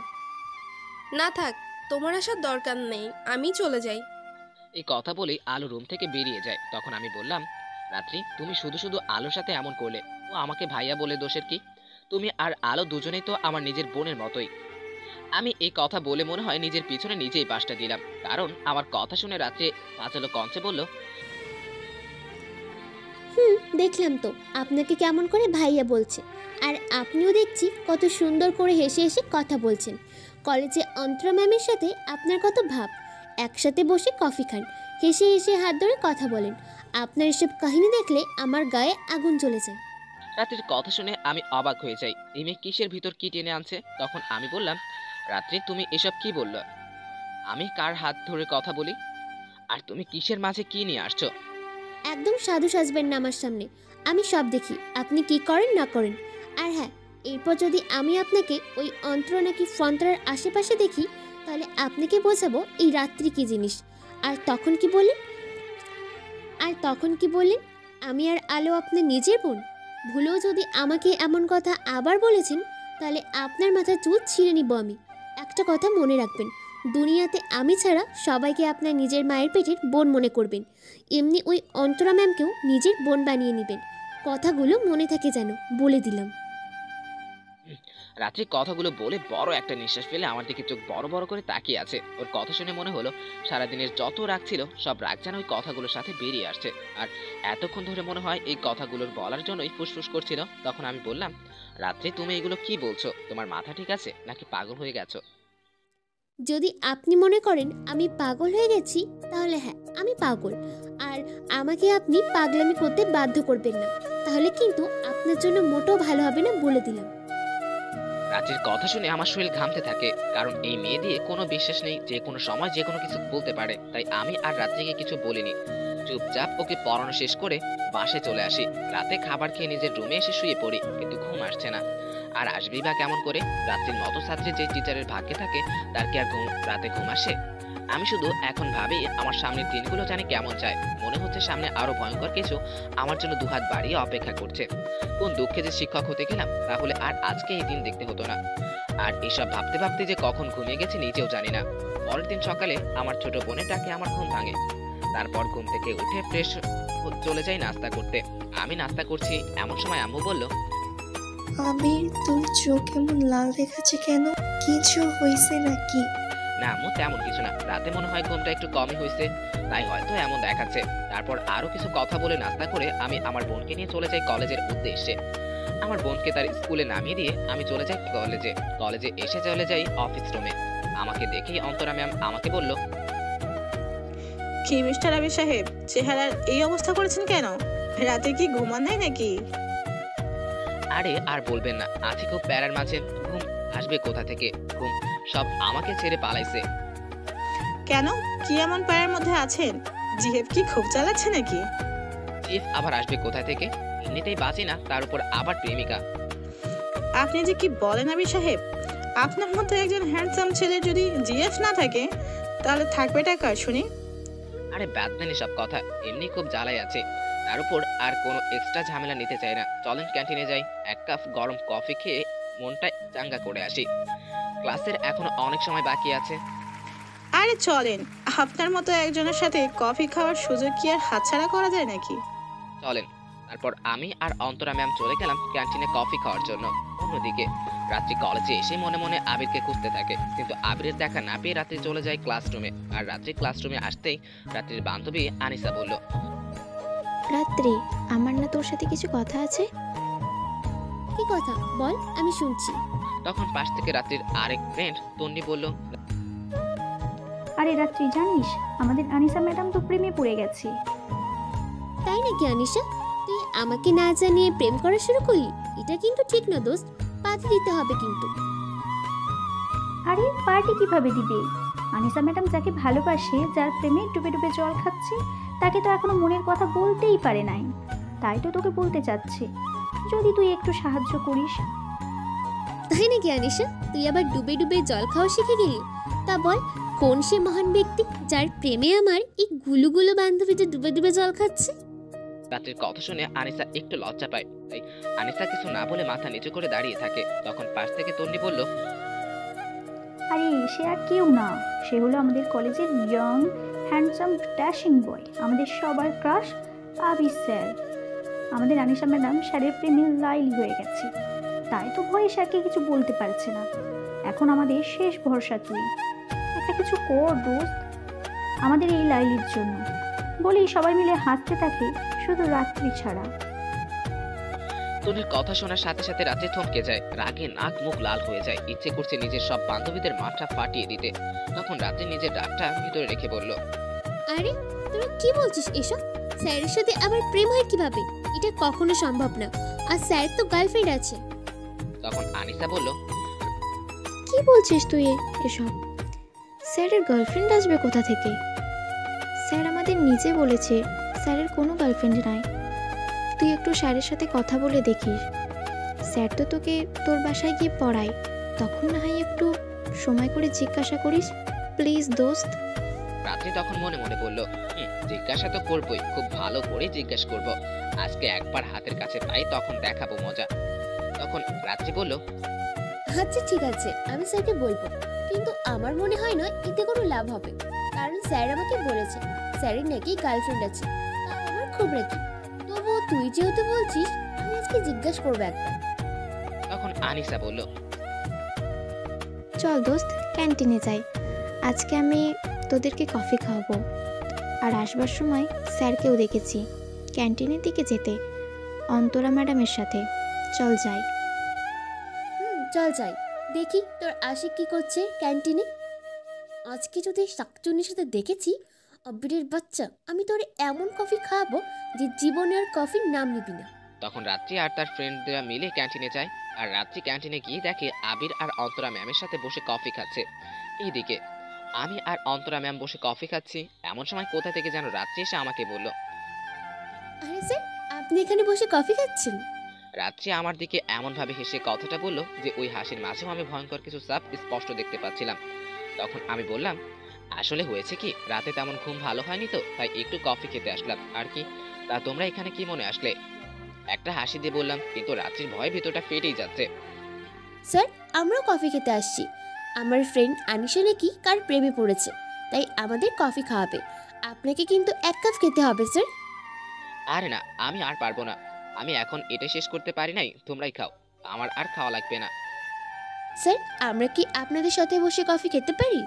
না থাক, তোমার আসার দরকার নেই, আমি চলে যাই। এই কথা বলে আলো রুম থেকে বেরিয়ে যায়। তখন আমি বললাম, রাত্রি তুমি শুধু শুধু আলোর সাথে এমন করলে, ও আমাকে ভাইয়া বলে দোষের কি? তুমি আর আলো দুজনেই তো আমার নিজের বোনের মতোই। আমি এই কথা বলে মনে হয় নিজের পিছনে নিজেই বাসটা দিলাম, কারণ আমার কথা শুনে রাত্রে পাঁচালো কঞ্চে বলল, দেখলাম তো আপনাকে কেমন করে ভাইয়া বলছে, আর আপনিও দেখছি কত সুন্দর করে হেসে হেসে কথা বলছেন। কলেজে অন্তরা ম্যামের সাথে আপনার কত ভাব, একসাথে বসে কফি খান, হেসে হেসে হাত ধরে কথা বলেন। আপনার এসব কাহিনী দেখলে আমার গায়ে আগুন জ্বলে যায়। রাত্রির কথা শুনে আমি অবাক হয়ে যাই, এই মেয়ে কিসের ভিতর কি টেনে আনছে। তখন আমি বললাম, রাত্রি তুমি এসব কি বললো? আমি কার হাত ধরে কথা বলি, আর তুমি কিসের মাঝে কি নিয়ে আসছো? একদম সাধু সাজবেন না আমার সামনে, আমি সব দেখি আপনি কি করেন না করেন। আর হ্যাঁ, এরপর যদি আমি আপনাকে ওই অন্তরা নাকি ফন্তরার আশেপাশে দেখি, তাহলে আপনাকে বোঝাবো এই রাত্রি কি জিনিস। আর তখন কি বললেন আমি আর আলো আপনার নিজের বোন? ভুলেও যদি আমাকে এমন কথা আবার বলেছেন, তাহলে আপনার মাথার চুল ছিঁড়ে নিব আমি। একটা কথা মনে রাখবেন, দুনিয়াতে আমি ছাড়া সবাইকে আপনার নিজের মায়ের পেটের বোন মনে করবেন, এমনি ওই অন্তরা ম্যামকেও নিজের বোন বানিয়ে নেবেন। কথাগুলো মনে থাকে যেন, বলে দিলাম। রাত্রি কথাগুলো বলে বড় একটা নিঃশ্বাস ফেলে আমার দিকে চোখ বড় বড় করে তাকিয়ে আছে। ওর কথা শুনে মনে হলো সারাদিনের যত রাগ ছিল সব রাগ যেন ওই কথাগুলোর সাথে বেরিয়ে আসছে, আর এতক্ষণ ধরে মনে হয় এই কথাগুলোর বলার জন্যই ফুসফুস করছিল। তখন আমি বললাম, রাত্রি তুমি এগুলো কি বলছো? তোমার মাথা ঠিক আছে নাকি পাগল হয়ে গেছো? যদি আপনি মনে করেন আমি পাগল হয়ে গেছি, তাহলে হ্যাঁ, আমি পাগল। আর আমাকে আপনি পাগলামি করতে বাধ্য করবেন না, তাহলে কিন্তু আপনার জন্য মোটেও ভালো হবে না, বলে দিলাম। রাত্রির কথা শুনে আমার শরীর ঘামতে থাকে, কারণ এই মেয়ে দিয়ে কোনো বিশ্বাস নেই, যে কোনো সময় যে কোনো কিছু বলতে পারে। তাই আমি আর রাত্রিকে কিছু বলিনি, চুপচাপ ওকে পড়ানো শেষ করে বাসে চলে আসি। রাতে খাবার খেয়ে নিজের রুমে এসে শুয়ে পড়ি, কিন্তু ঘুম আসছে না। আর আসবেই বা কেমন করে? রাত্রির মতো ছাত্রী যে টিচারের ভাগ্যে থাকে, তার কি আর রাতে ঘুম আসে? আমি শুধু এখন ভাবি আমার সামনের দিনগুলো জানি কেমন যায়। মনে হচ্ছে সামনে আরো ভয়ঙ্কর কিছু আমার জন্য দুহাত বাড়িয়ে অপেক্ষা করছে। কোন দুঃখে যে শিক্ষক হতে গেলাম, তাহলে আর আজকে এই দিন দেখতে হতো না। আর এসব ভাবতে ভাবতে যে কখন ঘুমিয়ে গেছি নিজেও জানি না। পরের দিন সকালে আমার ছোট বোনের ডাকে আমার ঘুম ভাঙে। তারপর ঘুম থেকে উঠে ফ্রেশ চলে যাই নাস্তা করতে। আমি নাস্তা করছি এমন সময় আম্মু বলল, আবির, তোর চোখ এমন লাল দেখাচ্ছে কেন? কিছু হয়েছে নাকি? না আম্মু, তেমন কিছু না, রাতে মনে হয় ঘুমটা একটু কমই হয়েছে, তাই হয়তো এমন দেখাচ্ছে। তারপর আরো কিছু কথা বলে নাস্তা করে আমি আমার বোনকে নিয়ে চলে যাই কলেজের উদ্দেশ্যে। আমার বোনকে তার স্কুলে নামিয়ে দিয়ে আমি চলে যাই কলেজে এসে চলে যাই অফিস রুমে। আমাকে দেখেই অন্তরা ম্যাম আমাকে বলল, কি মিস্টার আবির সাহেব, চেহারার এই অবস্থা করেছেন কেন? রাতে কি ঘুমান নাই নাকি? আরে আর বলবেন না, আছি খুব প্যারার মাঝে। ঘুম আসবে কোথা থেকে? ঘুম সব আমাকে ছেড়ে পালাইছে। কেন, কি এমন প্যারার মধ্যে আছেন? জিহেব কি খুব চালাচ্ছে নাকি? জিহেব আবার আসবে কোথা থেকে? এমনিতেই বাঁচি না, তার উপর আবার প্রেমিকা। আপনি যে কি বলেন আবির সাহেব, আপনার মতো একজন হ্যান্ডসাম ছেলে যদি জিএফ না থাকে, তাহলে থাকবেটা কার শুনি? আরে বাদ দেন এসব কথা, এমনি খুব জ্বালাই আছে, তার উপর আর কোনো এক্সট্রা ঝামেলা নিতে চাই না। চলেন ক্যান্টিনে যাই, এক কাপ গরম কফি খেয়ে মনটা চাঙ্গা করে আসি। ক্লাসের এখনো অনেক সময় বাকি আছে। আরে চলেন, আপনার মতো একজনের সাথে কফি খাওয়ার সুযোগ কি আর হাতছাড়া করা যায় নাকি? চলেন। তারপর আমি আর অন্তরা ম্যাম চলে গেলাম ক্যান্টিনে কফি খাওয়ার জন্য। অন্যদিকে রাত্রি কলেজে এসে মনে মনে আবিরকে খুঁজতে থাকে, কিন্তু আবিরের দেখা না পেয়ে রাত্রি চলে যায় ক্লাসরুমে। আর রাত্রি ক্লাসরুমে আসতেই রাত্রির বান্ধবী আনিসা বলল, রাত্রি, আমার না তোর সাথে কিছু কথা আছে। কি কথা বল, আমি শুনছি। তখন পাশ থেকে রাত্রির আরেক ফ্রেন্ড তন্নি বলল, আরে রাত্রি, জানিস আমাদের আনিসা ম্যাডাম তো প্রেমে পড়ে গেছে। তাই নাকি আনিসা? তুই আমাকে না জানিয়ে প্রেম করা শুরু করলি? এটা কিন্তু ঠিক না দোস্ত, পাতি দিতে হবে কিন্তু। আরে পার্টি কিভাবে দিবে? আনিসা ম্যাডাম যাকে ভালোবাসে, যার প্রেমে ডুবে ডুবে জল খাচ্ছে, তাকে তো এখনো মনের কথা বলতেই পারে নাই। তাই তো তোকে বলতে চাচ্ছে, যদি তুই একটু সাহায্য করিস। তাই নাকি আনিসা? তুই আবার ডুবে ডুবে জল খাওয়া শিখে গেলি? তা বল, কোন সে মহান ব্যক্তি যার প্রেমে আমার এই গুলুগুলো বান্ধবীতে ডুবে ডুবে জল খাচ্ছে? রাত্রির কথা শুনে আনিসা একটু লজ্জা পায়, তাই আনিসা কিছু না বলে মাথা নিচু করে দাঁড়িয়ে থাকে। তখন পাশ থেকে তন্নি বলল, আরে সে আর কেউ না, সে হলো আমাদের কলেজের ইয়ং হ্যান্ডসাম ড্যাশিং বয়, আমাদের সবার ক্রাশ আবির স্যার। আমাদের আনিশা ম্যাডাম স্যারের প্রেমে লাইলি হয়ে গেছে, তাই তো ভয়ে স্যারকে কিছু বলতে পারছে না। এখন আমাদের শেষ ভরসা তুই, একটা কিছু কর দোস্ত আমাদের এই লাইলির জন্য। বলেই সবাই মিলে হাসতে থাকে, শুধু রাত্রি ছাড়া। তনুর কথা শোনার সাথে সাথে রাত্রি থমকে যায়, রাগে নাক মুখ লাল হয়ে যায়, ইচ্ছে করছে নিজের সব বান্ধবীদের মাথা ফাটিয়ে দিতে। তখন রাত্রি নিজের রাগটা ভিতরে রেখে বলল, আরে তোরা কি বলছিস এসব? স্যারের সাথে আমার প্রেম হয় কিভাবে? এটা কখনো সম্ভব না। আর স্যার তো গার্লফ্রেন্ড আছে। তখন আনিসা বলল, কি বলছিস তুই এসব? স্যারের গার্লফ্রেন্ড আসবে কোথা থেকে? স্যার আমাদের নিজে বলেছে স্যারের কোনো গার্লফ্রেন্ড নাই। তুই একটু স্যারের সাথে কথা বলে দেখিস। স্যার তো তোকে তোর বাসায় গিয়ে পড়ায়, তখন না হয় একটু সময় করে জিজ্ঞাসা করিস প্লিজ দোস্ত। রাত্রি তখন মনে মনে বলল, জিজ্ঞাসা তো করবোই, খুব ভালো করে জিজ্ঞাসা করব। আজকে একবার হাতের কাছে পাই তখন দেখাবো মজা। তখন রাত্রি বলল, আচ্ছা ঠিক আছে, আমি স্যারকে বলবো, কিন্তু আমার মনে হয় না এতে কোনো লাভ হবে। কারণ স্যার আমাকে বলেছে স্যারের নাকি গার্লফ্রেন্ড আছে, তাও আমার খুব রাখি। তবুও তুই যেহেতু বলছিস, আমি আজকে জিজ্ঞাসা করবো একবার। তখন আনিসা বলল, চল দোস্ত ক্যান্টিনে যাই, আজকে আমি তোদেরকে কফি খাওয়াবো। আর আসবার সময় স্যারকেও দেখেছি ক্যান্টিনের দিকে যেতে, অন্তরা ম্যাডামের সাথে। চল যাই। চল যাই, দেখি তোর আশিক কি করছে ক্যান্টিনে। আজকে যদি শাকচুনির সাথে দেখেছি, অবিরের বাচ্চা, আমি তোর এমন কফি খাওয়াবো যে জীবনে আর কফির নাম নিবি না। তখন রাত্রি আর তার ফ্রেন্ডরা মিলে ক্যান্টিনে যায়। আর রাত্রি ক্যান্টিনে গিয়ে দেখে আবির আর অন্তরা ম্যামের সাথে বসে কফি খাচ্ছে। এইদিকে আমি আর অন্তরা ম্যাম বসে কফি খাচ্ছি। এমন সময় কোথা থেকে যেন রাত্রি এসে আমাকে বলল, আরে স্যার, আপনি এখানে বসে কফি খাচ্ছেন? রাত্রি আমার দিকে এমন ভাবে হেসে কথাটা বলল যে ওই হাসির মাঝেও আমি ভয়ঙ্কর কিছু সাপ স্পষ্ট দেখতে পাচ্ছিলাম। তখন আমি বললাম, আসলে হয়েছে কি, রাতে তেমন ঘুম ভালো হয়নি তো, তাই একটু কফি খেতে আসলাম আর কি। তা তোমরা এখানে কি মনে আসলে? একটা হাসি দিয়ে বললাম, কিন্তু রাত্রির ভয় ভিতরটা ফেটেই যাচ্ছে। স্যার, আমরাও কফি খেতে আসছি। আমার ফ্রেন্ড আনিশা নাকি কার প্রেমে পড়েছে, তাই আমাদের কফি খাওয়াবে। আপনাকে কিন্তু এক কাপ খেতে হবে স্যার। আরে না, আমি আর পারবো না, আমি এখন এটা শেষ করতে পারি নাই, তোমরাই খাও, আমার আর খাওয়া লাগবে না। স্যার, আমরা কি আপনাদের সাথে বসে কফি খেতে পারি?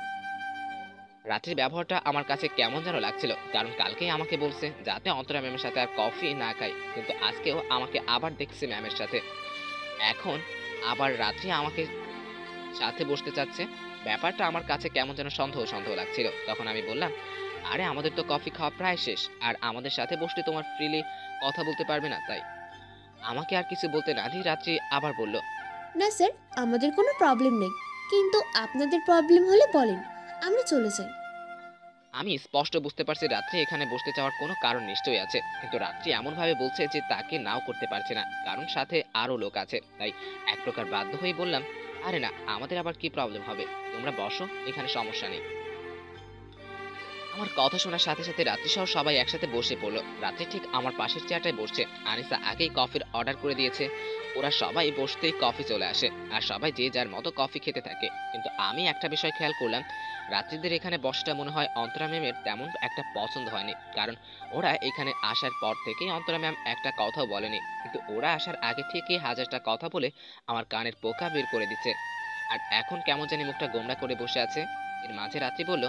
রাত্রির ব্যবহারটা আমার কাছে কেমন যেন লাগছিল, কারণ কালকেই আমাকে বলছে যাতে অন্তরা ম্যামের সাথে আর কফি না খাই, কিন্তু আজকেও আমাকে আবার দেখছে ম্যামের সাথে। এখন আবার রাত্রি আমাকে সাথে বসতে চাচ্ছে। ব্যাপারটা আমার কাছে কেমন যেন সন্দেহ সন্দেহ লাগছিল। তখন আমি বললাম, আরে আমাদের তো কফি খাওয়া প্রায় শেষ, আর আমাদের সাথে বসতে তোমার ফ্রিলি কথা বলতে পারবে না। তাই আমাকে আর কিছু বলতে না দিয়ে রাত্রি আবার বলল, না স্যার, আমাদের কোনো প্রবলেম নেই, কিন্তু আপনাদের প্রবলেম হলে বলেন, আমরা চলে যাই। আমি স্পষ্ট বুঝতে পারছি রাত্রি এখানে বসতে চাওয়ার কোনো কারণ নিশ্চয়ই আছে, কিন্তু রাত্রি এমন ভাবে বলছে যে তাকে নাও করতে পারছে না, কারণ সাথে আরো লোক আছে। তাই এক প্রকার বাধ্য হয়ে বললাম, আরে না, আমাদের আবার কি প্রবলেম হবে, তোমরা বসো, এখানে সমস্যা নেই। আমার কথা শোনার সাথে সাথে রাত্রি সহ সবাই একসাথে বসে পড়লো। রাত্রি ঠিক আমার পাশের চেয়ারটায় বসছে। আনিসা আগেই কফির অর্ডার করে দিয়েছে। ওরা সবাই বসতেই কফি চলে আসে, আর সবাই যে যার মতো কফি খেতে থাকে। কিন্তু আমি একটা বিষয় খেয়াল করলাম, রাত্রিদের এখানে বসাটা মনে হয় অন্তরা ম্যামের তেমন একটা পছন্দ হয়নি, কারণ ওরা এখানে আসার পর থেকেই অন্তরা ম্যাম একটা কথাও বলেনি, কিন্তু ওরা আসার আগে থেকেই হাজারটা কথা বলে আমার কানের পোকা বের করে দিচ্ছে। আর এখন কেমন জানি মুখটা গোমড়া করে বসে আছে। এর মাঝে রাত্রি বলল,